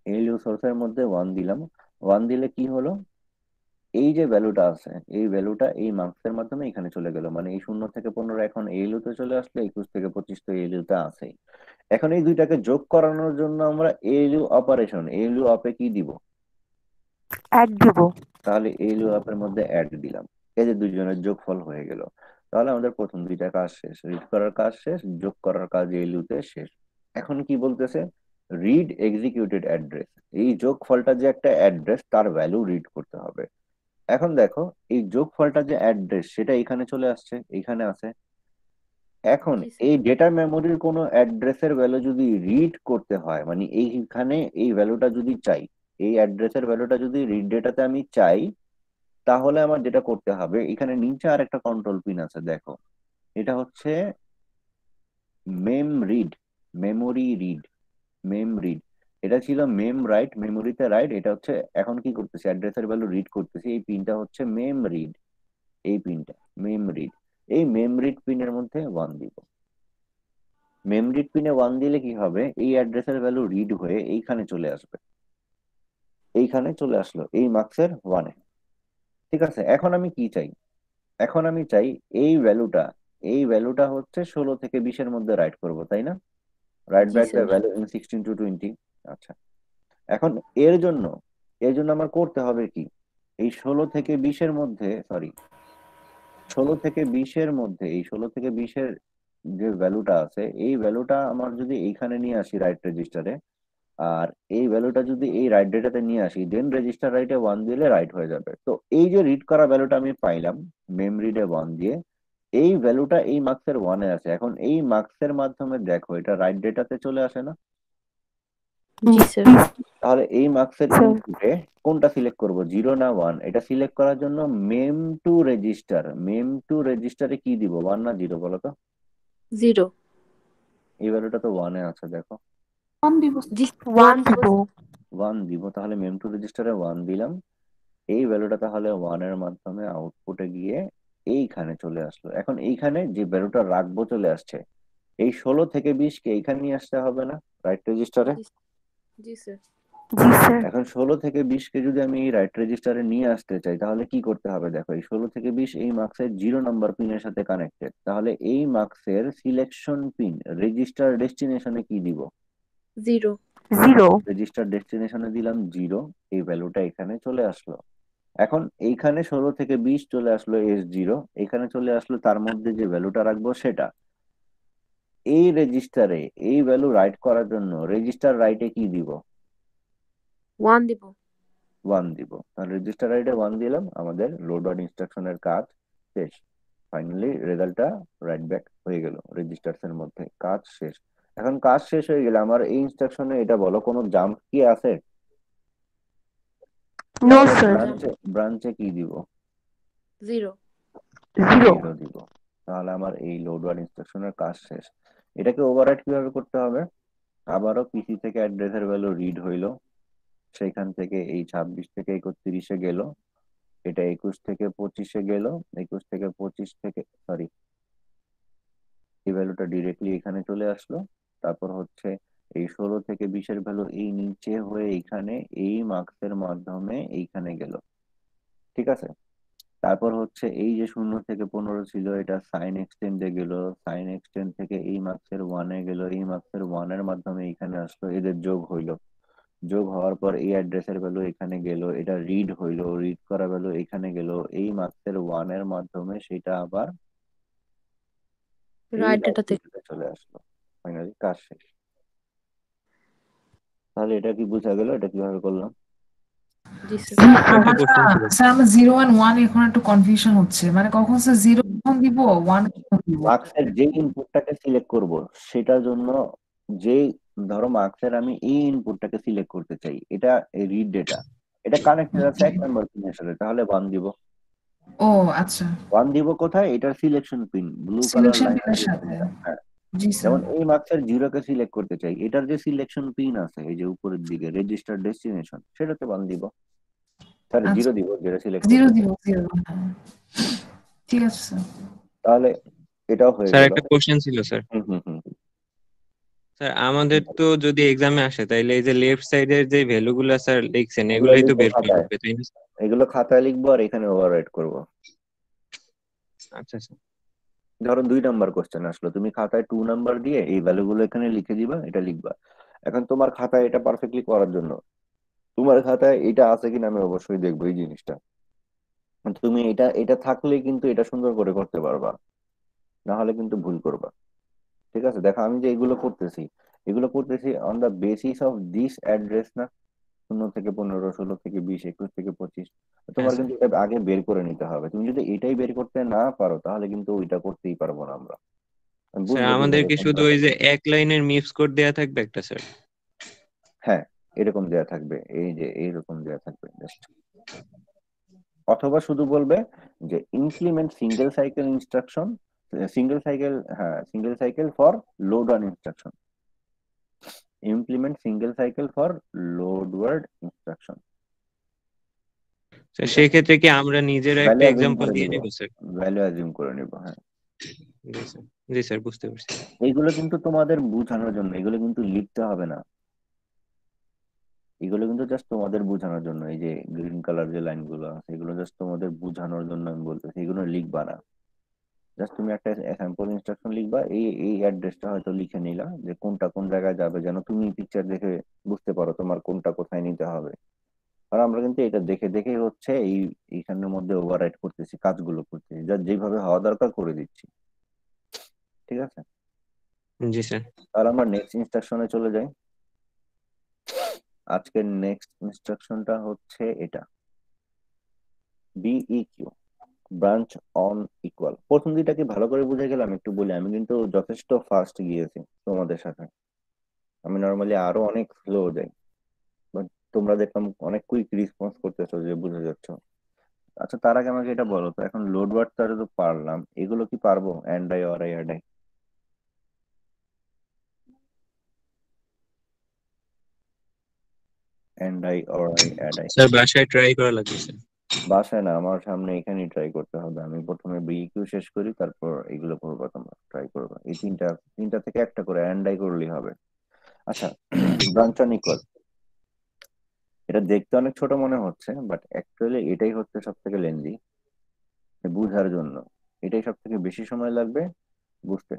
এএলইউ সোর্সের মধ্যে 1 দিলাম। 1 দিলে কি হলো, এই যে ভ্যালুটা আছে এই ভ্যালুটা এই মার্কসের মাধ্যমে এখানে চলে গেল, মানে এই 0 থেকে 15 এখন এএলইউ তে চলে আসলো, 21 থেকে 25 তো এএলইউ তে আছেই। এখন এই দুইটাকে যোগ করানোর জন্য আমরা এএলইউ অপারেশন, এএলইউ অপে কি দিব, অ্যাড দিব। তাহলে এএলইউ অপের মধ্যে অ্যাড দিলাম, এই যে দুইজনের যোগফল হয়ে গেল। তাহলে আমাদের প্রথম দুইটা কাজ শেষ, রিড করার কাজ শেষ, যোগ করার কাজ এএলইউ তে শেষ। এখন কি বলতেছে, রিড এক্সিকিউটেড অ্যাড্রেস, এই যোগফলটা যে একটা অ্যাড্রেস তার ভ্যালু রিড করতে হবে। এখন দেখো এই যোগফলটা যে অ্যাড্রেস সেটা এখানে চলে আসছে, এখানে আছে। এখন জি স্যার। এই ডেটা মেমোরির কোনো অ্যাড্রেসের ভ্যালু যদি রিড করতে হয়, মানে এইখানে এই ভ্যালুটা যদি চাই, এই অ্যাড্রেসের ভ্যালুটা যদি রিড ডেটাতে আমি চাই, তাহলে আমার যেটা করতে হবে, এখানে নিচে আর একটা কন্ট্রোল পিন আছে দেখো, এটা হচ্ছে মেম রিড, মেমোরি রিড, মেম রিড। এটা ছিল মেম রাইট, মেমোরিতে রাইট, এটা হচ্ছে এখন কি করতেছি অ্যাড্রেসের ভ্যালু রিড করতেছি, এই পিনটা হচ্ছে মেম রিড, এই পিনটা মেম রিড। এই মেম রিড পিনের মধ্যে 1 দিব, মেম রিড পিনে 1 দিলে কি হবে, এই অ্যাড্রেসের ভ্যালু রিড হয়ে এইখানে চলে আসবে, এইখানে চলে আসলো এই মার্কসের 1-এ। ঠিক আছে, এখন আমি কি চাই, এখন আমি চাই এই ভ্যালুটা, এই ভ্যালুটা হচ্ছে 16 থেকে 20 এর মধ্যে রাইট করব, তাই না, right G back the sir. Value in 16 to 20। আচ্ছা, এখন এর জন্য, এর জন্য আমার করতে হবে কি, এই 16 থেকে 20 এর মধ্যে, সরি 16 থেকে 20 এর মধ্যে, এই 16 থেকে 20 এর যে ভ্যালুটা আছে এই ভ্যালুটা আমার যদি এইখানে নিয়ে আসি রাইট রেজিস্টারে, আর এই ভ্যালুটা যদি এই রাইট ডেটাতে নিয়ে আসি, দেন রেজিস্টার রাইটে 1 দিলে রাইট হয়ে যাবে। তো এই যে রিড করা ভ্যালুটা আমি পাইলাম মেম রিডে 1 দিয়ে, এই ভ্যালুটা এই মার্কসের 1-এ আছে। এখন এই মার্কসের মাধ্যমে দেখো এটা রাইট ডেটাতে চলে আসে না, জি স্যার। তাহলে এই মার্কসের স্যার ইনপুটে কোনটা সিলেক্ট করব, 0 না 1, এটা সিলেক্ট করার জন্য মেম টু রেজিস্টার, মেম টু রেজিস্টারে কি দিব, 1 না 0 বলো তো, জিরো। এই ভ্যালুটা তো 1-এ আছে দেখো, কোন দিব? জি 1 ওয়ান দিব। 1 দিব, তাহলে মেম টু রেজিস্টারে 1 দিলাম, এই ভ্যালুটা তাহলে 1 এর মাধ্যমে আউটপুটে গিয়ে এইখানে চলে আসলো। এখন এইখানে যে ভ্যালুটা রাখবো চলে আসছে, এই 16 থেকে 20 কে এইখানে নিয়ে আসতে হবে না রাইট রেজিস্টারে। জি স্যার। জি স্যার। এখন 16 থেকে 20 কে যদি আমি এই রাইট রেজিস্টারে নিয়ে আসতে চাই, তাহলে কি করতে হবে দেখো, এই 16 থেকে 20 এই মার্কসের 0 নাম্বার পিনের সাথে কানেক্টেড, তাহলে এই মার্কসের সিলেকশন পিন রেজিস্টার ডেস্টিনেশনে কি দিব, জিরো। 0 রেজিস্টার ডেস্টিনেশনে দিলাম 0, এই ভ্যালুটা এখানে চলে আসলো। এখন এইখানে 16 থেকে 20 চলে আসলো S0, এখানে চলে আসলো তার মধ্যে যে ভ্যালুটা রাখবো সেটা, এই রেজিস্টারে এই ভ্যালু রাইট করার জন্য রেজিস্টার রাইটে কি দিব, ওয়ান দিব। 1 দিব, তাহলে রেজিস্টার রাইটে 1 দিলাম, আমাদের লোড অন ইনস্ট্রাকশনের কাজ শেষ। ফাইনালি রেজাল্টটা রাইট ব্যাক হয়ে গেল, রেজিস্টার্স এর মধ্যে কাজ শেষ। এখন কাজ শেষ হয়ে গেলে আমার এই ইনস্ট্রাকশনে এটা বলো কোনো জাম্প কি আছে, নো তাহলে স্যার। ব্রাঞ্চে, ব্রাঞ্চে কি দিব, জিরো। 0 0 দিব, তাহলে আমার এই লোড ওয়ার ইনস্ট্রাকশনের কাজ শেষ। এটাকে ওভাররাইট কিভাবে করতে হবে, আবারও পিসি থেকে অ্যাড্রেসের ভ্যালু রিড হইলো, সেখান থেকে এই 26 থেকে 31-এ গেল, এটা 21 থেকে 25-এ গেল, 21 থেকে 25 থেকে সরি এই ভ্যালুটা ডিরেক্টলি এখানে চলে আসলো। তারপর হচ্ছে এই 16 থেকে 20-এর ভ্যালু এই নিচে হয়ে এখানে এই মার্কসের মাধ্যমে এইখানে গেল, ঠিক আছে। তারপর হচ্ছে এই যে 0 থেকে 15 ছিল এটা সাইন এক্সটেন্ডে গেল, সাইন এক্সটেন্ড থেকে এই মার্কসের 1-এ গেল, এই মার্কসের 1-এর মাধ্যমে এখানে আসলো, এদের যোগ হইলো, যোগ হওয়ার পর এই অ্যাড্রেসের ভ্যালু এখানে গেল, এটা রিড হইলো, রিড করা ভ্যালু এখানে গেল, এই মার্কসের 1-এর মাধ্যমে সেটা আবার এই রাইট রাইট ডেটাতে। ডেটাতে চলে আসলো, ফাইনালি কাজ শেষ। তাহলে এটা কি বোঝা গেল, এটা কিভাবে করলাম। জি স্যার। স্যার স্যার আমার না, স্যার আমার 0 and 1 এখন একটু কনফিউশন হচ্ছে, মানে কখন স্যার 0 কখন দিব 1 কখন দিব? মার্কসের যে ইনপুটটাকে সিলেক্ট করব সেটার জন্য, যে ধরো মার্কসের আমি এই ইনপুটটাকে সিলেক্ট করতে চাই, এটা রিড ডেটা, এটা কানেক্টেড আছে 1 নাম্বার পিনের সাথে, তাহলে 1 দিব। ও আচ্ছা, 1 দিব কোথায়, এটার selection pin blue colour selection line পিনের যে সাথে। পিনটা, হ্যাঁ। জি স্যার। যেমন এই মার্কসের 0 কে সিলেক্ট করতে চাই, এটার যে সিলেকশন পিন আছে এই যে উপরের দিকে রেজিস্টার ডেস্টিনেশন, সেটাতে 1 দিব, সরি 0 আচ্ছা দিব, যেটা সিলেক্ট 0 করতে চাই। দিব 0। হ্যাঁ ঠিক আছে স্যার। তাহলে এটাও হয়ে স্যার গেল। একটা কোশ্চেন ছিল স্যার। হুম হুম হুম স্যার আমাদের তো যদি এক্সামে আসে তাইলে এই যে লেফট সাইডের যে ভ্যালু গুলা স্যার লিখছেন এগুলো এগুলাই তো লিখবো বের করা খাতায়, লাগবে তাই না? এগুলো খাতায় লিখবো আর এখানে ওভাররাইট করবো। আচ্ছা স্যার। ধরো 2 নাম্বার কোশ্চেন আসলো, তুমি খাতায় 2 নাম্বার দিয়ে এই ভ্যালুগুলো এখানে লিখে দিবা, এটা লিখবা। এখন তোমার খাতায় এটা পারফেক্টলি করার জন্য তোমার খাতায় এটা আছে কিনা আমি অবশ্যই দেখবো এই জিনিসটা। তুমি এটা এটা থাকলেই কিন্তু এটা সুন্দর করে করতে পারবা, না হলে কিন্তু ভুল করবা। ঠিক আছে, দেখো আমি যে এগুলো করতেছি on the basis of this address না, 0 থেকে 15, 16 থেকে 20, 21 থেকে 25। হ্যাঁ তোমার স্যার। কিন্তু এটা আগে বের করে নিতে হবে। তুমি যদি এটাই বের করতে না পারো তাহলে কিন্তু ওইটা করতেই পারবো না আমরা। আমি স্যার বুঝবো আমাদের কিভাবে কি শুধু কোনটা। ওই যে এক লাইনের মিপস কোড দেয়া থাকবে একটা স্যার? হ্যাঁ, এরকম দেয়া থাকবে, এই যে এইরকম দেয়া থাকবে জাস্ট। অথবা শুধু বলবে যে implement single cycle instruction, single cycle for load on instruction, implement single cycle for load word instruction. Sir সেক্ষেত্রে কি আমরা নিজেরা ভ্যালু একটা অ্যাজিউম এক্সাম্পল করে দিয়ে নিব, নিব স্যার? ভ্যালু অ্যাজিউম করে নিব, হ্যাঁ। জি স্যার। জি স্যার বুঝতে পারছি। এইগুলো কিন্তু তোমাদের বোঝানোর জন্য, এগুলো কিন্তু লিখতে হবে না, এগুলো কিন্তু জাস্ট তোমাদের বোঝানোর জন্য। এই যে গ্রিন কালার যে লাইনগুলো আছে এগুলো জাস্ট তোমাদের বোঝানোর জন্য আমি বলতেছি, এগুলো লিখবা না। জাস্ট তুমি একটা স্যাম্পল ইনস্ট্রাকশন লিখবা, এই এই অ্যাড্রেসটা হয়তো লিখে নিলা যে কোনটা কোন জায়গায় যাবে, যেন তুমি পিকচার দেখে বুঝতে পারো তোমার কোনটা কোথায় নিতে হবে। আর আমরা কিন্তু এটা দেখে দেখে হচ্ছে এইখানের মধ্যে ওভাররাইট করতেছি, কাজগুলো করতেছি, যা যেভাবে হওয়া দরকার করে দিচ্ছি। ঠিক আছে, জি স্যার। তাহলে আমরা নেক্সট ইনস্ট্রাকশনে চলে যাই। আজকের নেক্সট ইনস্ট্রাকশনটা হচ্ছে এটা, বিইকিউ, ব্রাঞ্চ অন ইকুয়াল। প্রথম দুইটাকে ভালো করে বুঝে গেলাম একটু বলি, আমি কিন্তু যথেষ্ট ফাস্ট গিয়েছি তোমাদের সাথে, আমি নর্মালি আরো অনেক স্লো যাই, বাট তোমরা দেখলাম অনেক কুইক রেসপন্স করতেছো, যে বুঝে যাচ্ছ। আচ্ছা তার আগে আমাকে এটা বলো তো, এখন লোড ওয়ার্ডটা তো পারলাম, এগুলো কি পারবো and I or I add I? And I or I add I sir বাসায় ট্রাই করা লাগবে স্যার। বাসায় না, আমার সামনে এখানেই ট্রাই করতে হবে। আমি প্রথমে বিইকিউ শেষ করি, তারপর এগুলো করবো, তোমরা ট্রাই করবে। এই তিনটা তিনটা থেকে একটা করে এন্ড আই করলেই হবে। আচ্ছা, ব্রাঞ্চ অন ইকুয়াল, এটা দেখতে অনেক ছোট মনে হচ্ছে, বাট অ্যাকচুয়ালি এটাই হচ্ছে সব থেকে লেন্দি বুঝার জন্য, এটাই সব থেকে বেশি সময় লাগবে বুঝতে।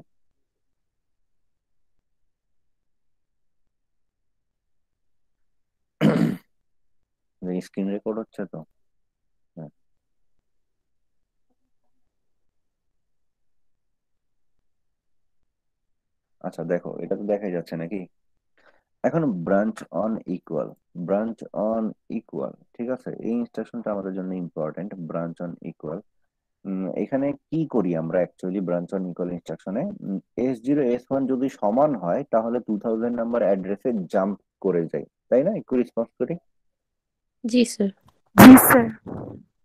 স্ক্রিন রেকর্ড হচ্ছে তো? হ্যাঁ। আচ্ছা দেখো, এটা তো দেখাই যাচ্ছে নাকি? এখন branch on equal, branch on equal, ঠিক আছে, এই ইনস্ট্রাকশনটা আমাদের জন্য ইম্পর্টেন্ট। ব্রাঞ্চ অন ইকুয়াল, এখানে কি করি আমরা অ্যাকচুয়ালি ব্রাঞ্চ অন ইকুয়াল ইনস্ট্রাকশনে? S0 S1 যদি সমান হয় তাহলে 2000 নাম্বার অ্যাড্রেসে জাম্প করে যাই, তাই না? একটু রেসপন্স করি। জি স্যার। জি স্যার।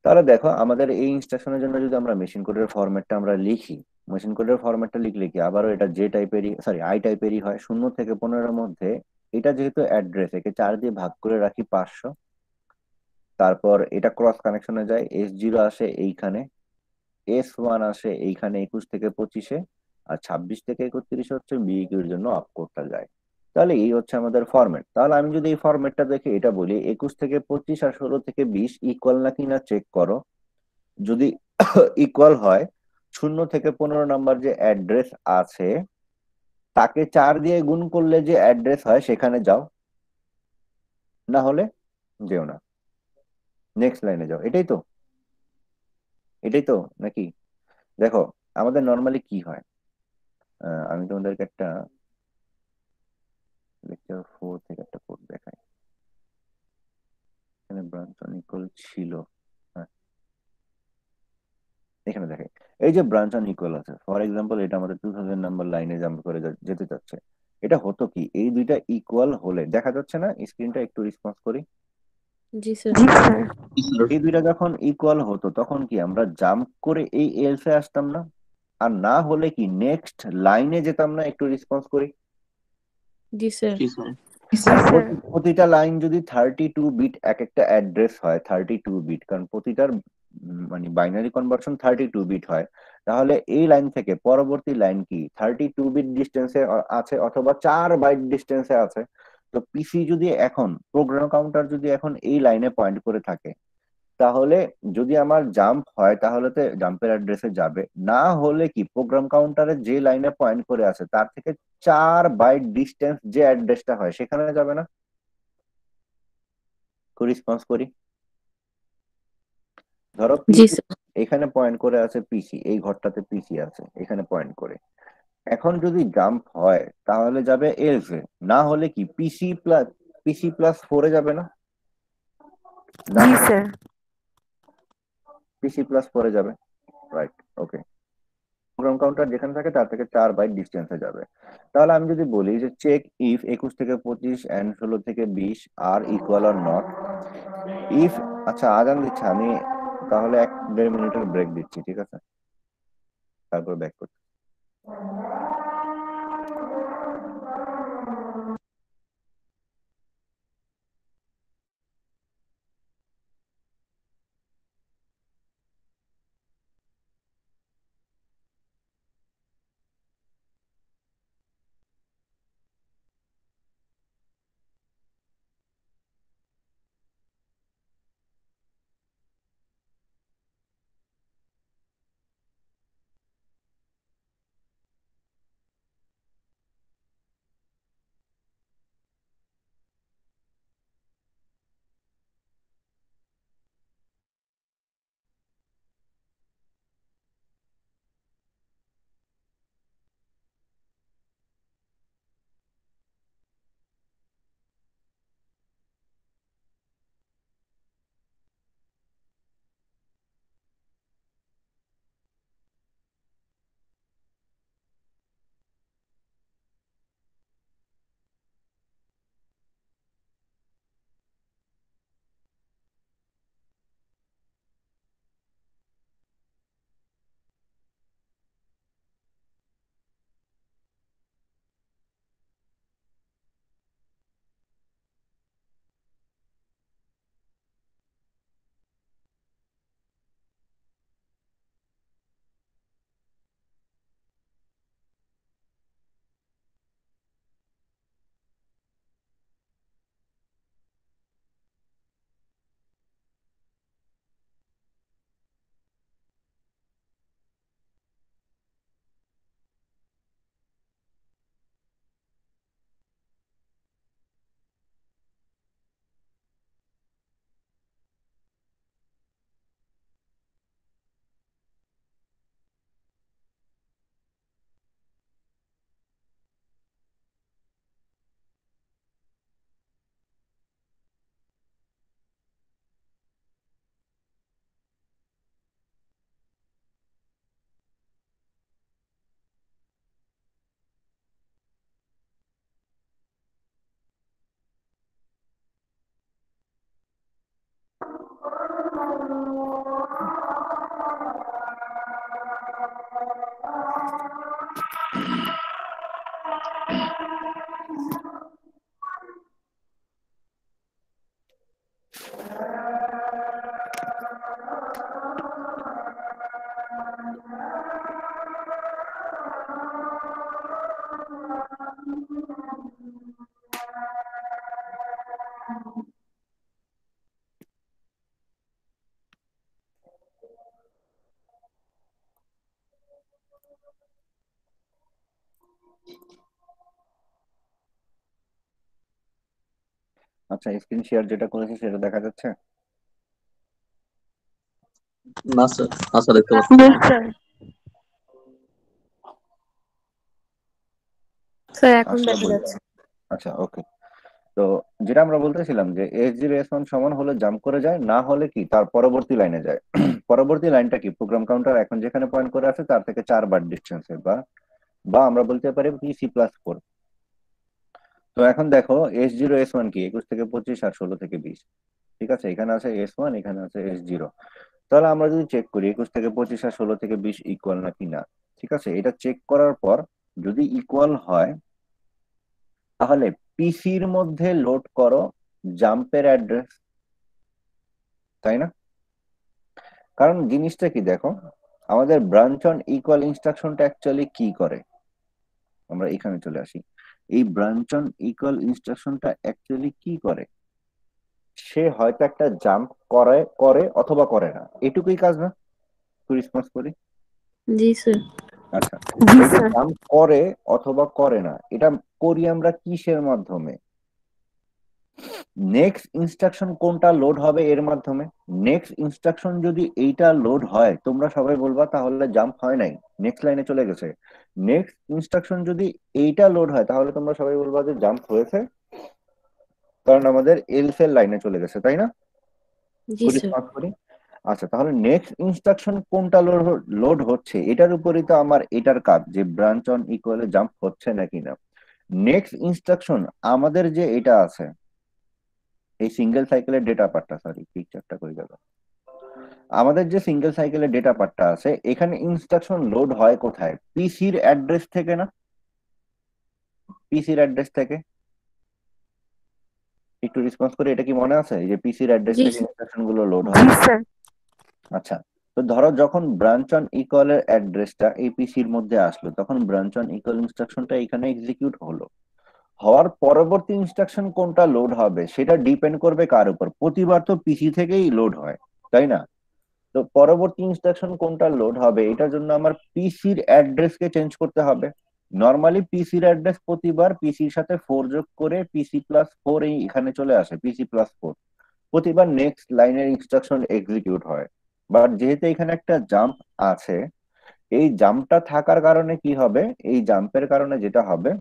তাহলে দেখো, আমাদের এই ইনস্ট্রাকশনের জন্য যদি আমরা মেশিন কোডের ফরম্যাটটা আমরা লিখি, মেশিন কোডের ফরম্যাটটা লিখলে কি আবারও এটা যে টাইপেরই, সরি আই টাইপেরই হয়। 0 থেকে 15 মধ্যে এটা যেহেতু অ্যাড্রেস, একে 4 দিয়ে ভাগ করে রাখি 500। তারপর এটা ক্রস কানেকশনে যায়, S0 আসে এইখানে, S1 আসে এইখানে 21 থেকে 25-এ, আর 26 থেকে 31 হচ্ছে বিইকিউর জন্য আপ কোডটা যায়। তাহলে এই হচ্ছে আমাদের ফরম্যাট। তাহলে আমি যদি এই ফরম্যাটটা দেখে এটা বলি 21 থেকে 25 আর 16 থেকে 20 ইকুয়াল নাকি না চেক করো। যদি ইকুয়াল হয়, 0 থেকে 15 নাম্বার যে অ্যাড্রেস আছে তাকে 4 দিয়ে গুণ করলে যে অ্যাড্রেস হয় সেখানে যাও, না হলে যেও না, নেক্সট লাইনে যাও। এটাই তো, এটাই তো নাকি? দেখো আমাদের নর্মালি কি হয়, আমি তোমাদেরকে একটা লেকচার 4 থেকে একটা কোড দেখাই। এখানে ব্রাঞ্চ অন ইকুয়াল ছিল, হ্যাঁ এখানে দেখাই। এই যে ব্রাঞ্চ অন ইকুয়াল আছে, ফর এক্সাম্পল এটা আমাদের 2000 নাম্বার লাইনে জাম্প করে যেতে চাচ্ছে। এটা হতো কি, এই দুইটা ইকুয়াল হলে, দেখা যাচ্ছে না স্ক্রিনটা? একটু রেসপন্স করি। জি স্যার। জি স্যার। এই দুইটা যখন ইকুয়াল হতো তখন কি আমরা জাম্প করে এই এলসে আসতাম না? আর না হলে কি নেক্সট লাইনে যেতাম না? একটু রেসপন্স করি। জি স্যার। জি জি স্যার। স্যার। প্রতিটা লাইন যদি 32 বিট এক একটা অ্যাড্রেস হয়, 32 বিট, কারণ প্রতিটার মানে বাইনারি কনভার্সন 32 বিট হয়, তাহলে এই লাইন থেকে পরবর্তী লাইন কি 32 বিট ডিস্টেন্সে আছে অথবা 4 বাইট ডিস্টেন্সে আছে। তো পিসি যদি এখন প্রোগ্রাম কাউন্টার যদি এখন এই লাইনে পয়েন্ট করে থাকে, তাহলে যদি আমার জাম্প হয় তাহলে তো জাম্পের অ্যাড্রেসে যাবে, না হলে কি প্রোগ্রাম কাউন্টারে যে লাইনে পয়েন্ট করে আছে তার থেকে 4 বাইট ডিস্টেন্স যে অ্যাড্রেসটা হয় সেখানে যাবে না? রেসপন্স করি। ধরো জি পিসি স্যার। এখানে পয়েন্ট করে আছে, পিসি এই ঘরটাতে পিসি আছে এখানে পয়েন্ট করে, এখন যদি জাম্প হয় তাহলে যাবে এলস এ, না হলে কি পিসি প্লাস 4 যাবে না? না জি হলে স্যার। পিসি প্লাস 4 যাবে, রাইট? ওকে, প্রোগ্রাম কাউন্টার যেখানে থাকে তার থেকে 4 বাইট ডিস্টেন্সে যাবে। তাহলে আমি যদি বলি যে চেক ইফ 21 থেকে 25 এন্ড 16 থেকে 20 আর ইকুয়াল অর নট ইফ, আচ্ছা আজান দিচ্ছে, আমি তাহলে 1-1.5 মিনিটের ব্রেক দিচ্ছি, ঠিক আছে? তারপর ব্যাক করছি। আচ্ছা, স্ক্রিন শেয়ার যেটা করেছি সেটা দেখা যাচ্ছে? না স্যার, আচ্ছা দেখতে পাচ্ছি। Yes sir. স্যার এখন আসলে দেখা যাচ্ছে। আচ্ছা, ওকে। তো যেটা আমরা বলতেছিলাম যে S0 S1 সমান হলে জাম্প করে যায়, না হলে কি তার পরবর্তী লাইনে যায়। পরবর্তী লাইনটা কি প্রোগ্রাম কাউন্টার এখন যেখানে পয়েন্ট করে আছে তার থেকে 4 বাইট ডিস্টেন্সে, বা বা আমরা বলতে পারি পিসি প্লাস 4। তো এখন দেখো S0 S1 কি 21 থেকে 25 আর 16 থেকে 20, ঠিক আছে? এখানে আছে S1, এখানে আছে S0। তাহলে আমরা যদি চেক করি 21 থেকে 25 আর 16 থেকে 20 ইকুয়াল নাকি না, ঠিক আছে? এটা চেক করার পর যদি ইকুয়াল হয় তাহলে পিসির মধ্যে লোড করো জাম্পের অ্যাড্রেস, তাই না? কারণ জিনিসটা কি দেখো, আমাদের ব্রাঞ্চ অন ইকুয়াল ইনস্ট্রাকশনটা অ্যাকচুয়ালি কি করে, আমরা এখানে চলে আসি। এই ব্রাঞ্চ অন ইকুয়াল ইনস্ট্রাকশনটা অ্যাকচুয়ালি কি করে, সে হয়তো একটা জাম্প করে করে অথবা করে না, এটুকুই কাজ না? রেসপন্স করি। জি স্যার। আচ্ছা, জি এই যে স্যার। জাম্প করে অথবা করে না, এটা করি আমরা কিসের মাধ্যমে? নেক্সট ইনস্ট্রাকশন কোনটা লোড হবে এর মাধ্যমে। নেক্সট ইনস্ট্রাকশন যদি এইটা লোড হয়, তোমরা সবাই বলবা তাহলে জাম্প হয় নাই, নেক্সট লাইনে চলে গেছে। নেক্সট ইনস্ট্রাকশন যদি এইটা লোড হয়, তাহলে তোমরা সবাই বলবা যে জাম্প হয়েছে, কারণ আমাদের এলস এর লাইনে চলে গেছে, তাই না? জি স্যার। রেসপন্স করি। আচ্ছা, তাহলে নেক্সট ইনস্ট্রাকশন কোনটা লোড হচ্ছে, এটার উপরই তো আমার এটার কাজ, যে ব্রাঞ্চ অন ইকুয়ালে জাম্প হচ্ছে নাকি না। নেক্সট ইনস্ট্রাকশন আমাদের যে এটা আছে, এই সিঙ্গেল সাইকেলের ডেটা পার্টটা, সরি পিকচারটা করে গেল, আমাদের যে সিঙ্গেল সাইকেলের ডেটা পার্টটা আছে, এখানে ইনস্ট্রাকশন লোড হয় কোথায়? পিসির অ্যাড্রেস থেকে না? পিসির অ্যাড্রেস থেকে। একটু রেসপন্স করে, এটা কি মনে আছে, এই যে পিসির অ্যাড্রেস জি থেকে স্যার। ইনস্ট্রাকশন গুলো লোড জি হয়। স্যার। আচ্ছা, তো ধরো যখন ব্রাঞ্চ অন ইকুয়ালের অ্যাড্রেসটা এই পিসির মধ্যে আসলো, তখন ব্রাঞ্চ অন ইকুয়াল ইনস্ট্রাকশনটা এখানে এক্সিকিউট হলো। হওয়ার পরবর্তী ইনস্ট্রাকশন কোনটা লোড হবে সেটা ডিপেন্ড করবে কার উপর? প্রতিবার তো পিসি থেকেই লোড হয়, তাই না? তো পরবর্তী ইনস্ট্রাকশন কোনটা লোড হবে, এটার জন্য আমার পিসির অ্যাড্রেসকে চেঞ্জ করতে হবে। নর্মালি পিসির অ্যাড্রেস প্রতিবার পিসির সাথে 4 যোগ করে PC+4 এই এখানে চলে আসে, PC+4 প্রতিবার নেক্সট লাইনের ইনস্ট্রাকশন এক্সিকিউট হয়। বাট যেহেতু এখানে একটা জাম্প আছে, এই জাম্পটা থাকার কারণে কি হবে, এই জাম্পের কারণে যেটা হবে,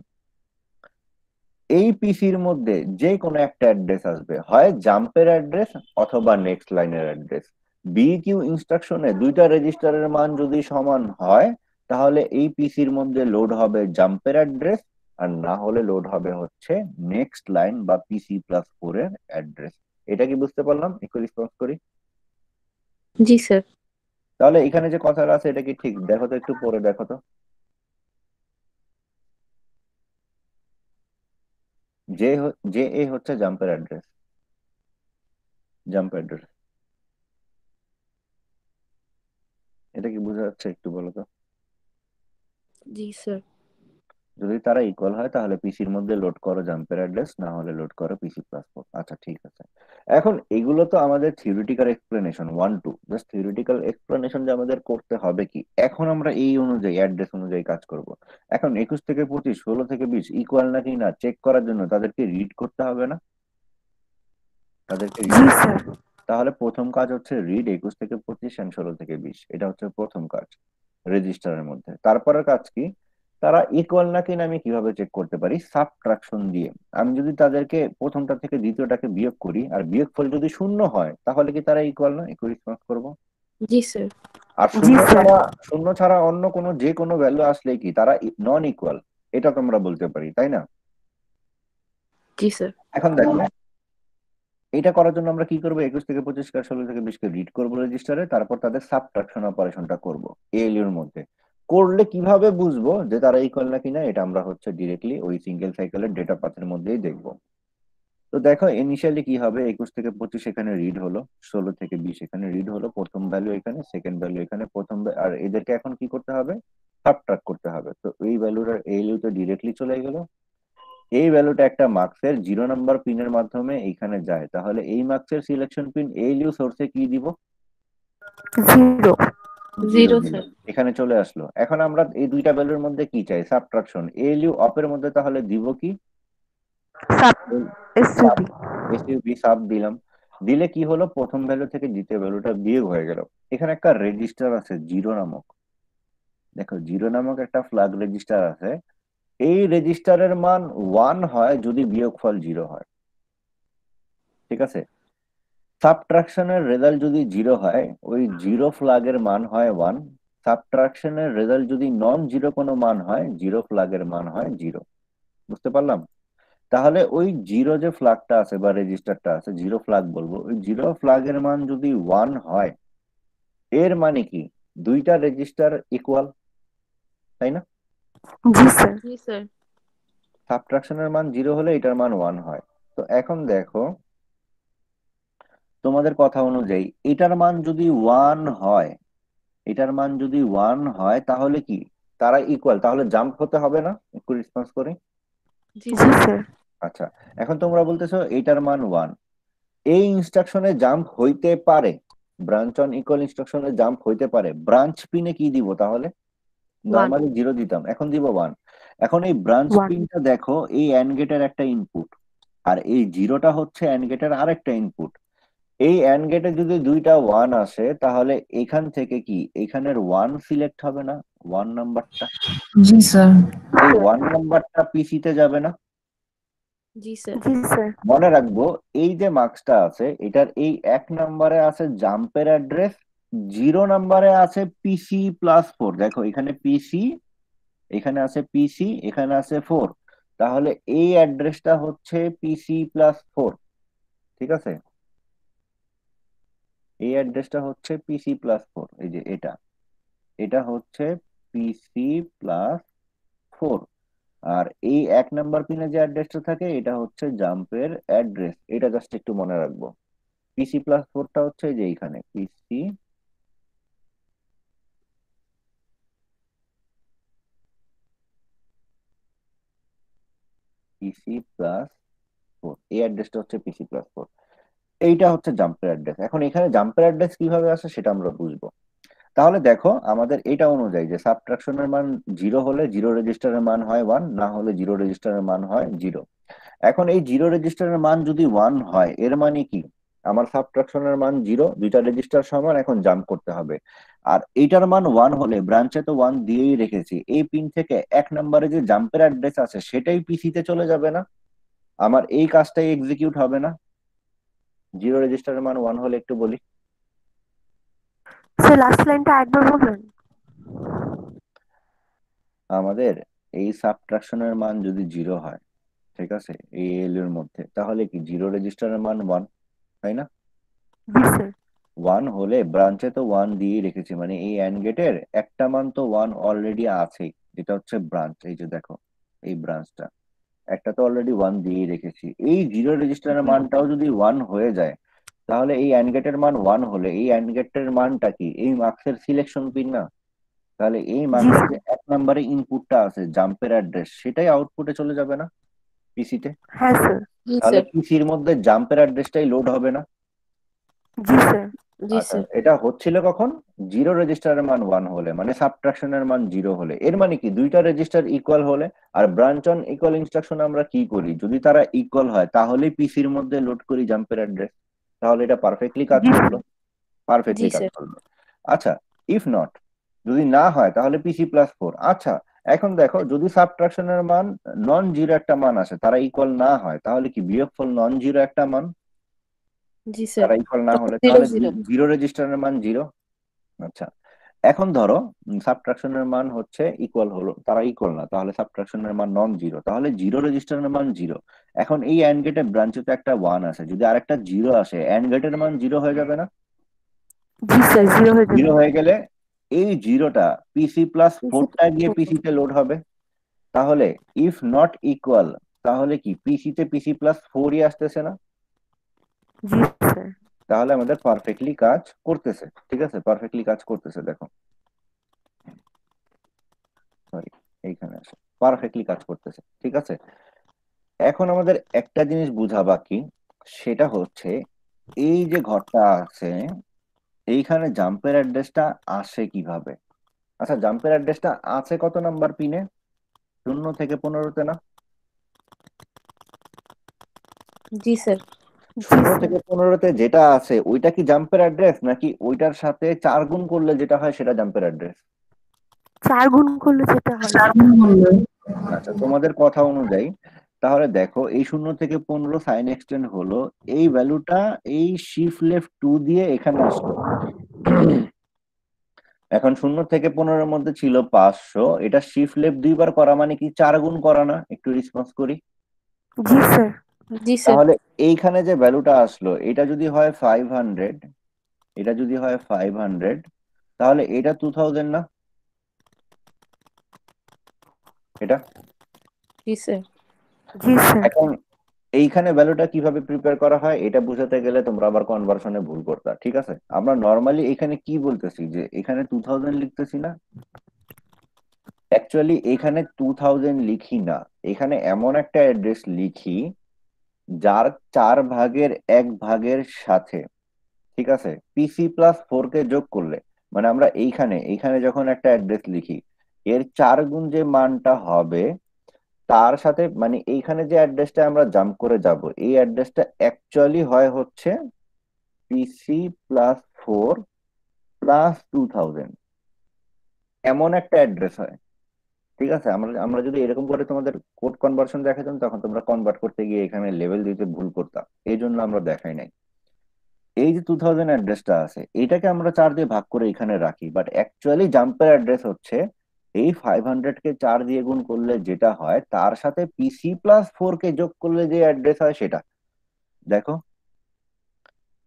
এই পিসির মধ্যে যে কোনো একটা অ্যাড্রেস আসবে, হয় জাম্পের অ্যাড্রেস অথবা নেক্সট লাইনের অ্যাড্রেস। বিকিউ ইনস্ট্রাকশনে দুইটা রেজিস্টারের মান যদি সমান হয়, তাহলে এই পিসির মধ্যে লোড হবে জাম্পের অ্যাড্রেস, আর না হলে লোড হবে হচ্ছে নেক্সট লাইন বা PC+4 এর অ্যাড্রেস। এটা কি বুঝতে পারলাম? একটু রেসপন্স করি। জি স্যার। তাহলে এখানে যে কথাটা আছে, এটা কি ঠিক? দেখো তো, একটু পরে দেখো তো। যে এ হচ্ছে জাম্পের অ্যাড্রেস, জাম্প অ্যাড্রেস, এটা কি বোঝা যাচ্ছে? একটু বলো তো। জি স্যার। যদি তারা ইকুয়াল হয়, তাহলে পিসির মধ্যে লোড করো জাম্পের অ্যাড্রেস, না হলে লোড করো PC+4। আচ্ছা, ঠিক আছে। এখন এগুলো তো আমাদের theoretical explanation 1 2, just theoretical explanation যে আমাদের করতে হবে কি, এখন আমরা এই অনুযায়ী অ্যাড্রেস অনুযায়ী কাজ করব। এখন 21 থেকে 25, 16 থেকে 20 ইকুয়াল নাকি না চেক করার জন্য তাদেরকে রিড করতে হবে না? তাদেরকে জি রিড। স্যার। তাহলে প্রথম কাজ হচ্ছে রিড 21 থেকে 25 এন্ড 16 থেকে 20, এটা হচ্ছে প্রথম কাজ রেজিস্টারের মধ্যে। তারপরের কাজ কি, তারা ইকুয়াল নাকি না আমি কিভাবে চেক করতে পারি? সাবট্রাকশন দিয়ে। আমি যদি তাদেরকে প্রথমটা থেকে দ্বিতীয়টাকে বিয়োগ করি, আর বিয়োগফল যদি শূন্য হয়, তাহলে কি তারা ইকুয়াল না? একটু রেসপন্স করবো। জি স্যার। আর জি স্যার। শূন্য ছাড়া অন্য কোনো যে কোনো ভ্যালু আসলে কি তারা নন ইকুয়াল, এটা তো আমরা বলতে পারি, তাই না? জি স্যার। এখন দেখো, এটা করার জন্য আমরা কি করবো, 21 থেকে 25 কে 16 থেকে 20 কে রিড করবো রেজিস্টারে, তারপর তাদের সাবট্রাকশন অপারেশনটা করব এএলইউ এর মধ্যে। করলে কিভাবে বুঝবো যে তারা ইকুয়াল নাকি না, এটা আমরা হচ্ছে ডিরেক্টলি ওই সিঙ্গেল সাইকেলের ডেটা পাথের মধ্যেই দেখবো। তো দেখো ইনিশিয়ালি কি হবে, 21 থেকে 25 এখানে রিড হলো, 16 থেকে 20 এখানে রিড হলো, প্রথম ভ্যালু এখানে, সেকেন্ড ভ্যালু এখানে, আর এদেরকে এখন কি করতে হবে? সাবট্রাক্ট করতে হবে। তো এই ভ্যালুটা এএলইউ তে ডিরেক্টলি চলে গেল। এই ভ্যালুটা একটা মার্কসের 0 নাম্বার পিনের মাধ্যমে এইখানে যায়, তাহলে এই মার্কসের সিলেকশন পিন এএলইউ সোর্সে কি দিব? 0। 0 দিলাম, স্যার। এখানে চলে আসলো। এখন আমরা এই দুইটা ভ্যালুর মধ্যে কি চাই? সাবট্রাকশন। এএলইউ অপের মধ্যে তাহলে দিব কি? Sub sub. SUV. SUV sub দিলাম। দিলে কি হলো, প্রথম ভ্যালু থেকে দ্বিতীয় ভ্যালুটা বিয়োগ হয়ে গেল। এখানে একটা রেজিস্টার আছে 0 নামক, দেখো 0 নামক একটা ফ্ল্যাগ রেজিস্টার আছে। এই রেজিস্টারের মান 1 হয় যদি বিয়োগফল 0 হয়, ঠিক আছে? সাবট্রাকশনের রেজাল্ট যদি 0 হয়, ওই 0 ফ্ল্যাগের মান হয় 1। সাবট্রাকশনের রেজাল্ট যদি নন 0 কোনো মান হয়, 0 ফ্ল্যাগের মান হয় 0। বুঝতে পারলাম? তাহলে ওই 0 যে ফ্ল্যাগটা আছে বা রেজিস্টারটা আছে, 0 ফ্ল্যাগ বলবো, ওই 0 ফ্ল্যাগের মান যদি 1 হয়, এর মানে কি দুইটা রেজিস্টার ইকুয়াল, তাই না? জি স্যার। জি স্যার। সাবট্রাকশনের মান 0 হলে এটার মান 1 হয়। তো এখন দেখো, তোমাদের কথা অনুযায়ী এটার মান যদি 1 হয়, এটার মান যদি 1 হয় তাহলে কি তারা ইকুয়াল? তাহলে জাম্প হতে হবে না? একটু রেসপন্স করি। জি জি স্যার স্যার আচ্ছা, এখন তোমরা বলতেছো এটার মান 1, এই ইনস্ট্রাকশনে জাম্প হইতে পারে, ব্রাঞ্চ অন ইকুয়াল ইনস্ট্রাকশনে জাম্প হইতে পারে। ব্রাঞ্চ পিনে কি দিব তাহলে? 1 নর্মালি 0 দিতাম, এখন দিব 1। এখন এই ব্রাঞ্চ 1 পিনটা দেখো, এই অ্যান্ড গেটের একটা ইনপুট, আর এই জিরোটা হচ্ছে অ্যান্ড গেটের আরেকটা ইনপুট। এই অ্যান্ড গেটে যদি দুইটা 1 আসে তাহলে এখান থেকে কি এখানের 1 সিলেক্ট হবে না? 1 নাম্বারটা, জি স্যার। এই 1 নাম্বারটা পিসিতে যাবে না? জি স্যার জি স্যার মনে রাখবো এই যে মার্কসটা আছে এটার এই 1 নাম্বারে আছে জাম্পের অ্যাড্রেস, 0 নাম্বারে আছে PC+4। দেখো এখানে পিসি, এখানে আছে পিসি, এখানে আছে 4, তাহলে এই অ্যাড্রেসটা হচ্ছে PC+4। ঠিক আছে, এই অ্যাড্রেসটা হচ্ছে PC+4। এই যে এটা, এটা হচ্ছে PC+4। আর এই 1 নাম্বার পিনে যে অ্যাড্রেসটা থাকে এটা হচ্ছে জাম্পের অ্যাড্রেস। এটা জাস্ট একটু মনে রাখবো। PC+4টা হচ্ছে যে এইখানে PC+4, এই অ্যাড্রেসটা হচ্ছে PC+4। এইটা হচ্ছে জাম্পের অ্যাড্রেস। এখন এখানে জাম্পের অ্যাড্রেস কিভাবে আসে সেটা আমরা বুঝবো। তাহলে দেখো আমাদের এটা অনুযায়ী যে সাবট্রাকশনের মান 0 হলে 0 রেজিস্টারের মান হয় 1, না হলে 0 রেজিস্টারের মান হয় 0। এখন এই 0 রেজিস্টারের মান যদি 1 হয় এর মানে কি আমার সাবট্রাকশনের মান 0, দুইটা রেজিস্টার সমান, এখন জাম্প করতে হবে। আর এইটার মান 1 হলে ব্রাঞ্চে তো 1 দিয়েই রেখেছি, এই পিন থেকে 1 নম্বরে যে জাম্পের অ্যাড্রেস আছে সেটাই পিসিতে চলে যাবে না? আমার এই কাজটাই এক্সিকিউট হবে না? 0 রেজিস্টারের মান 1 হলে একটু বলি। স্যার লাস্ট লাইনটা একবার বলবেন? আমাদের এই সাবট্রাকশনের মান যদি 0 হয়, ঠিক আছে, এই এল এর মধ্যে, তাহলে কি 0 রেজিস্টারের মান 1, তাই না? জি স্যার 1 হলে ব্রাঞ্চে তো 1 দিয়ে রেখেছি, মানে এই অ্যান্ড গেটের একটা মান তো 1 অলরেডি আছেই, যেটা হচ্ছে ব্রাঞ্চ। এই যে দেখো এই ব্রাঞ্চটা একটা তো অলরেডি 1 দিয়ে রেখেছি। এই 0 রেজিস্টারের মানটাও যদি 1 হয়ে যায় তাহলে এই অ্যান্ড গেটের মান 1 হলে এই অ্যান্ড গেটের মানটা কি এই মার্কসের সিলেকশন পিন না? তাহলে এই জি মার্কসের যে স্যার 1 নম্বরে ইনপুটটা আছে জাম্পের অ্যাড্রেস সেটাই আউটপুটে চলে যাবে না পিসিতে? হ্যাঁ স্যার জি তাহলে স্যার পিসির মধ্যে জাম্পের অ্যাড্রেসটাই লোড হবে না? জি স্যার জি আচ্ছা, স্যার এটা হচ্ছিল কখন? 0 রেজিস্টারের মান 1 হলে, মানে সাবট্রাকশনের মান 0 হলে। এর মানে কি দুইটা রেজিস্টার ইকুয়াল হলে। আর ব্রাঞ্চ অন ইকুয়াল ইনস্ট্রাকশন আমরা কি করি, যদি তারা ইকুয়াল হয় তাহলেই পিসির মধ্যে লোড করি জাম্পের অ্যাড্রেস। তাহলে এটা পারফেক্টলি কাজ জি করলো, স্যার পারফেক্টলি জি কাজ স্যার করলো। আচ্ছা, ইফ নট, যদি না হয় তাহলে PC+4। আচ্ছা, এখন দেখো যদি সাবট্রাকশনের মান নন জিরো একটা মান আসে, তারা ইকুয়াল না হয়, তাহলে কি বিয়োগফল নন জিরো একটা মান? জি স্যার তারা ইকুয়াল না তখন হলে 0 তাহলে 0 0 রেজিস্টারের মান 0। আচ্ছা, এখন ধরো সাবট্রাকশনের মান হচ্ছে ইকুয়াল হলো, তারা ইকুয়াল না, তাহলে সাবট্রাকশনের মান নন জিরো, তাহলে 0 রেজিস্টারের মান 0। এখন এই অ্যান্ড গেটের ব্রাঞ্চে তো একটা 1 আছে, যদি আরেকটা 0 আসে অ্যান্ড গেটের মান 0 হয়ে যাবে না? জি স্যার 0 হয়ে 0 যাবে। হয়ে গেলে এই জিরোটা PC+4 টা গিয়ে PC পিসিতে লোড হবে। তাহলে ইফ নট ইকুয়াল, তাহলে কি পিসিতে PC+4ই আসতেছে না? জি স্যার তাহলে আমাদের পারফেক্টলি কাজ করতেছে। ঠিক আছে, পারফেক্টলি কাজ করতেছে। দেখো সরি, এইখানে আসে, পারফেক্টলি কাজ করতেছে। ঠিক আছে, এখন আমাদের একটা জিনিস বোঝা বাকি, সেটা হচ্ছে এই যে ঘরটা আছে এইখানে জাম্পের অ্যাড্রেসটা আসে কিভাবে? আচ্ছা, জাম্পের অ্যাড্রেসটা আছে কত নাম্বার পিনে? 0 থেকে 15তে না? জি স্যার জি 0 স্যার থেকে 15তে যেটা আছে ওইটা কি জাম্পের অ্যাড্রেস, নাকি ওইটার সাথে 4 গুণ করলে যেটা হয় সেটা জাম্পের অ্যাড্রেস? 4 গুণ করলে যেটা হয় চার সেটা। গুণ করলে। আচ্ছা, তোমাদের কথা অনুযায়ী তাহলে দেখো এই 0 থেকে 15 সাইন এক্সটেন্ড হলো, এই ভ্যালুটা এই শিফট লেফট 2 দিয়ে এখানে আসলো। এখন 0 থেকে 15 এর মধ্যে ছিল 500, এটা শিফট লেফট 2 বার করা মানে কি 4 গুণ করা না? একটু রেসপন্স করি। জি স্যার জি স্যার তাহলে এইখানে যে ভ্যালুটা আসলো এটা যদি হয় 500, এটা যদি হয় 500, তাহলে এটা 2000 না? এটা জি স্যার জি স্যার এখন এইখানে ভ্যালুটা কিভাবে প্রিপেয়ার করা হয় এটা বুঝাতে গেলে তোমরা আবার কনভার্সনে ভুল করতা, ঠিক আছে? আমরা নর্মালি এখানে কি বলতেছি যে এখানে 2000 লিখতেছি না, অ্যাকচুয়ালি এখানে 2000 লিখি না, এখানে এমন একটা অ্যাড্রেস লিখি যার 4/1 সাথে, ঠিক আছে, PC+4 কে যোগ করলে, মানে আমরা এইখানে যখন একটা অ্যাড্রেস লিখি এর 4 গুণ যে মানটা হবে তার সাথে, মানে এইখানে যে অ্যাড্রেসটা আমরা জাম্প করে যাব এই অ্যাড্রেসটা অ্যাকচুয়ালি হয় হচ্ছে PC+4+2000, এমন একটা অ্যাড্রেস হয়, ঠিক আছে? আমরা আমরা যদি এরকম করে তোমাদের কোড কনভার্সন দেখাতাম তখন তোমরা কনভার্ট করতে গিয়ে এখানে লেভেল দিতে ভুল করতাম, এই জন্য আমরা দেখাই নাই। এই যে 2000 অ্যাড্রেসটা আছে এটাকে আমরা 4 দিয়ে ভাগ করে এখানে রাখি, বাট অ্যাকচুয়ালি জাম্পের অ্যাড্রেস হচ্ছে এই 500 কে 4 দিয়ে গুণ করলে যেটা হয় তার সাথে PC+4 কে যোগ করলে যে অ্যাড্রেস হয় সেটা। দেখো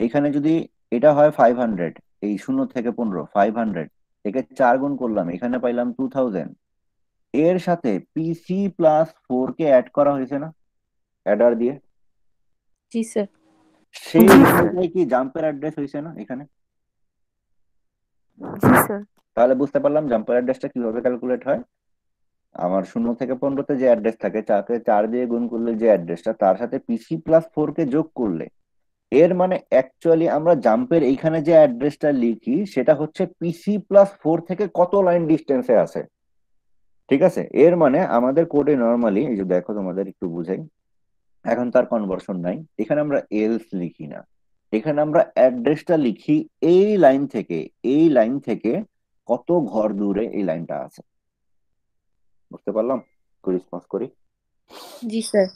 এখানে যদি এটা হয় 500, এই 0 থেকে 15 500, একে 4 গুণ করলাম এখানে পাইলাম 2000, এর সাথে PC+4 কে অ্যাড করা হয়েছে না অ্যাডার দিয়ে, জি স্যার। সেই জি স্যার। অনুযায়ী কি জাম্পের অ্যাড্রেস হয়েছে না এখানে? জি স্যার। তাহলে বুঝতে পারলাম জাম্পের অ্যাড্রেসটা কিভাবে ক্যালকুলেট হয়। আমার 0 থেকে 15-তে যে অ্যাড্রেস থাকে 4 দিয়ে গুণ করলে যে অ্যাড্রেসটা তার সাথে PC+4 কে যোগ করলে, এর মানে অ্যাকচুয়ালি আমরা জাম্পের এইখানে যে অ্যাড্রেসটা লিখি সেটা হচ্ছে PC+4 থেকে কত লাইন ডিস্টেন্সে আছে, ঠিক আছে? এর মানে আমাদের কোডে নর্মালি, এই যে দেখো তোমাদের একটু বুঝাই, এখন তার কনভার্সন নাই, এখানে আমরা এলস লিখি না, এখানে আমরা অ্যাড্রেসটা লিখি এই লাইন থেকে কত ঘর দূরে এই লাইনটা আছে। বুঝতে পারলাম? রেসপন্স করি। জি স্যার।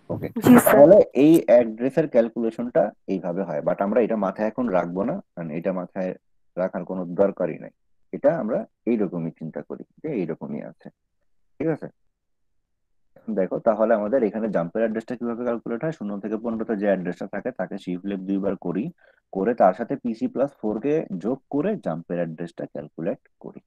ওকে, জি স্যার। তাহলে এই অ্যাড্রেসের ক্যালকুলেশনটা এইভাবে হয়, বাট আমরা এটা মাথায় এখন রাখবো না, কারণ এটা মাথায় রাখার কোনো দরকারই নাই। এটা আমরা এইরকমই চিন্তা করি যে এইরকমই আছে, ঠিক আছে? এখন দেখো তাহলে আমাদের এখানে জাম্পের অ্যাড্রেসটা কিভাবে ক্যালকুলেট হয়, 0 থেকে 15-তে যে অ্যাড্রেসটা থাকে তাকে শিফট লেফট 2 বার করি, করে তার সাথে PC+4 কে যোগ করে জাম্পের অ্যাড্রেসটা ক্যালকুলেট করি।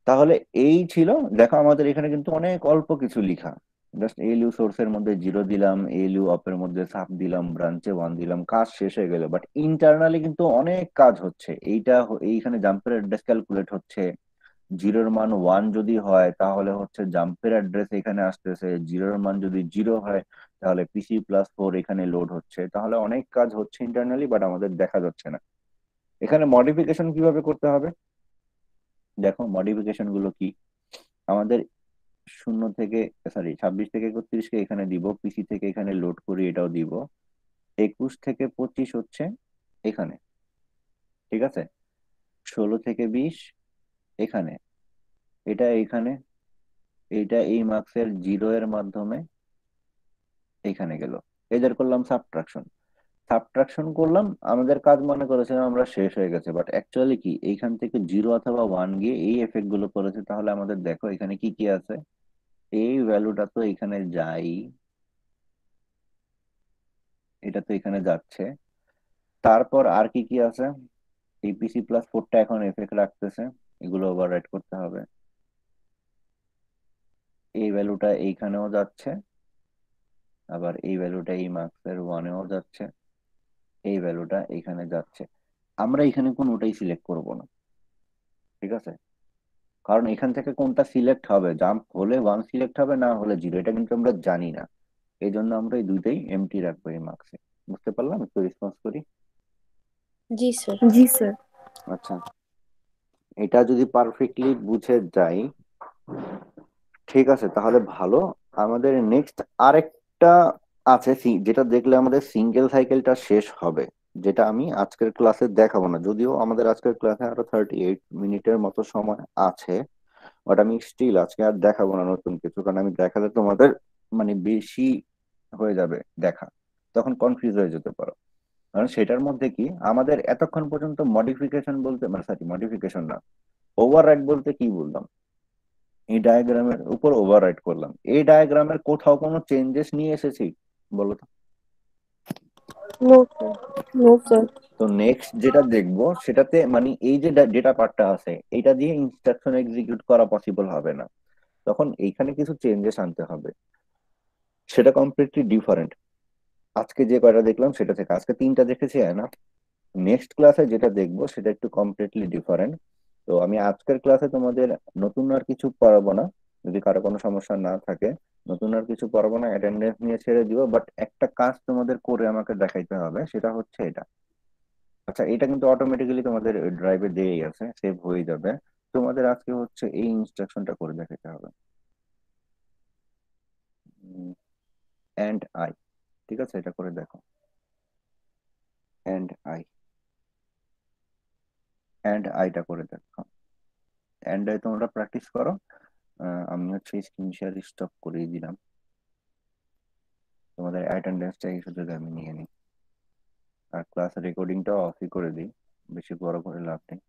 তাহলে এই ছিল, দেখো আমাদের এখানে কিন্তু অনেক অল্প কিছু লিখা, জাস্ট এলইউ সোর্সের মধ্যে 0 দিলাম, এলইউ অপের মধ্যে সাব দিলাম, ব্রাঞ্চে 1 দিলাম, কাজ শেষ হয়ে গেল। বাট ইন্টারনালি কিন্তু অনেক কাজ হচ্ছে, এইখানে জাম্পের অ্যাড্রেস ক্যালকুলেট হচ্ছে, 0-র মান 1 যদি হয় তাহলে হচ্ছে জাম্পের অ্যাড্রেস এখানে আসতেছে, 0-র মান যদি 0 হয় তাহলে PC+4 এখানে লোড হচ্ছে, তাহলে অনেক কাজ হচ্ছে ইন্টারনালি, বাট আমাদের দেখা যাচ্ছে না। এখানে মডিফিকেশন কিভাবে করতে হবে, দেখো মডিফিকেশন গুলো কি, আমাদের 26 থেকে 31-কে এখানে দিব, পিসি থেকে এখানে লোড করি এটাও দিব, 21 থেকে 25 হচ্ছে এখানে, ঠিক আছে, 16 থেকে 20 এখানে, এটা এখানে, এটা এই মার্কসের 0 এর মাধ্যমে এখানে গেল, এদের করলাম সাবট্রাকশন করলাম, আমাদের কাজ মনে করেছিলাম আমরা শেষ হয়ে গেছে, বাট অ্যাকচুয়ালি কি এইখান থেকে 0 অথবা 1 গিয়ে এই এফেক্ট গুলো করেছে। তাহলে আমাদের দেখো এখানে কি কি আছে, এই ভ্যালুটা তো এখানে যাই, এটা তো এখানে যাচ্ছে, তারপর আর কি কি আছে, এই PC+4টা এখন এফেক্ট রাখতেছে, এগুলো ওভাররাইট করতে হবে, এই ভ্যালুটা এইখানেও যাচ্ছে, আবার এই ভ্যালুটা এই মার্কসের 1-এও যাচ্ছে, এই ভ্যালুটা এখানে যাচ্ছে। আমরা এখানে কোনোটাই সিলেক্ট করব না, ঠিক আছে, কারণ এখান থেকে কোনটা সিলেক্ট হবে, জাম্প হলে 1 সিলেক্ট হবে, না হলে 0, এটা কিন্তু আমরা জানি না, এই জন্য আমরা এই দুইটাই এমটি রাখবো এই মার্কসে। বুঝতে পারলাম? একটু রেসপন্স করি। জি স্যার। জি স্যার। আচ্ছা, এটা যদি পারফেক্টলি বুঝে যাই, ঠিক আছে, তাহলে ভালো। আমাদের নেক্সট আরেকটা আছে যেটা দেখলে আমাদের সিঙ্গেল সাইকেলটা শেষ হবে, যেটা আমি আজকের ক্লাসে দেখাবো না, যদিও আমাদের আজকের ক্লাসে আরো 38 মিনিটের মতো সময় আছে, বাট আমি স্টিল আজকে আর দেখাবো না নতুন কিছু, কারণ আমি দেখালে তোমাদের মানে বেশি হয়ে যাবে দেখা, তখন কনফিউজ হয়ে যেতে পারো। কারণ সেটার মধ্যে কি আমাদের এতক্ষণ পর্যন্ত মডিফিকেশন বলতে, মানে মডিফিকেশন না, ওভাররাইট বলতে কি বললাম, এই ডায়াগ্রামের উপর ওভাররাইট করলাম, এই ডায়াগ্রামের কোথাও কোনো চেঞ্জেস নিয়ে এসেছি বলো তো? No sir. No sir. তো নেক্সট যেটা দেখবো সেটাতে মানে এই যে ডেটা পার্টটা আছে এটা দিয়ে ইনস্ট্রাকশন এক্সিকিউট করা পসিবল হবে না, তখন এইখানে কিছু চেঞ্জেস আনতে হবে। সেটা কমপ্লিটলি ডিফারেন্ট। আজকে যে কয়টা দেখলাম সেটা থেকে আজকে 3টা দেখেছি না, নেক্সট ক্লাসে যেটা দেখবো সেটা একটু কমপ্লিটলি ডিফারেন্ট। তো আমি আজকের ক্লাসে তোমাদের নতুন আর কিছু পড়াবো না, যদি কারো কোনো সমস্যা না থাকে। নতুন আর কিছু পড়াবো না, অ্যাটেন্ডেন্স নিয়ে ছেড়ে দিব, বাট একটা কাজ তোমাদের করে আমাকে দেখাইতে হবে, সেটা হচ্ছে এটা। আচ্ছা, এটা কিন্তু অটোমেটিক্যালি তোমাদের ড্রাইভে দিয়েই আছে, সেভ হয়ে যাবে। তোমাদের আজকে হচ্ছে এই ইনস্ট্রাকশনটা করে দেখাতে হবে, এন্ড আই। ঠিক আছে, এটা করে দেখো, এন্ড আই, এন্ড আইটা করে দেখো। এন্ড আই তোমরা প্র্যাকটিস করো। আমি হচ্ছে স্ক্রিন শেয়ার স্টপ করিয়ে দিলাম, তোমাদের অ্যাটেন্ডেন্সটা এই সুযোগে আমি নিয়ে নিই, আর ক্লাস রেকর্ডিংটাও অফই করে দিই, বেশি বড় করে লাভ নেই।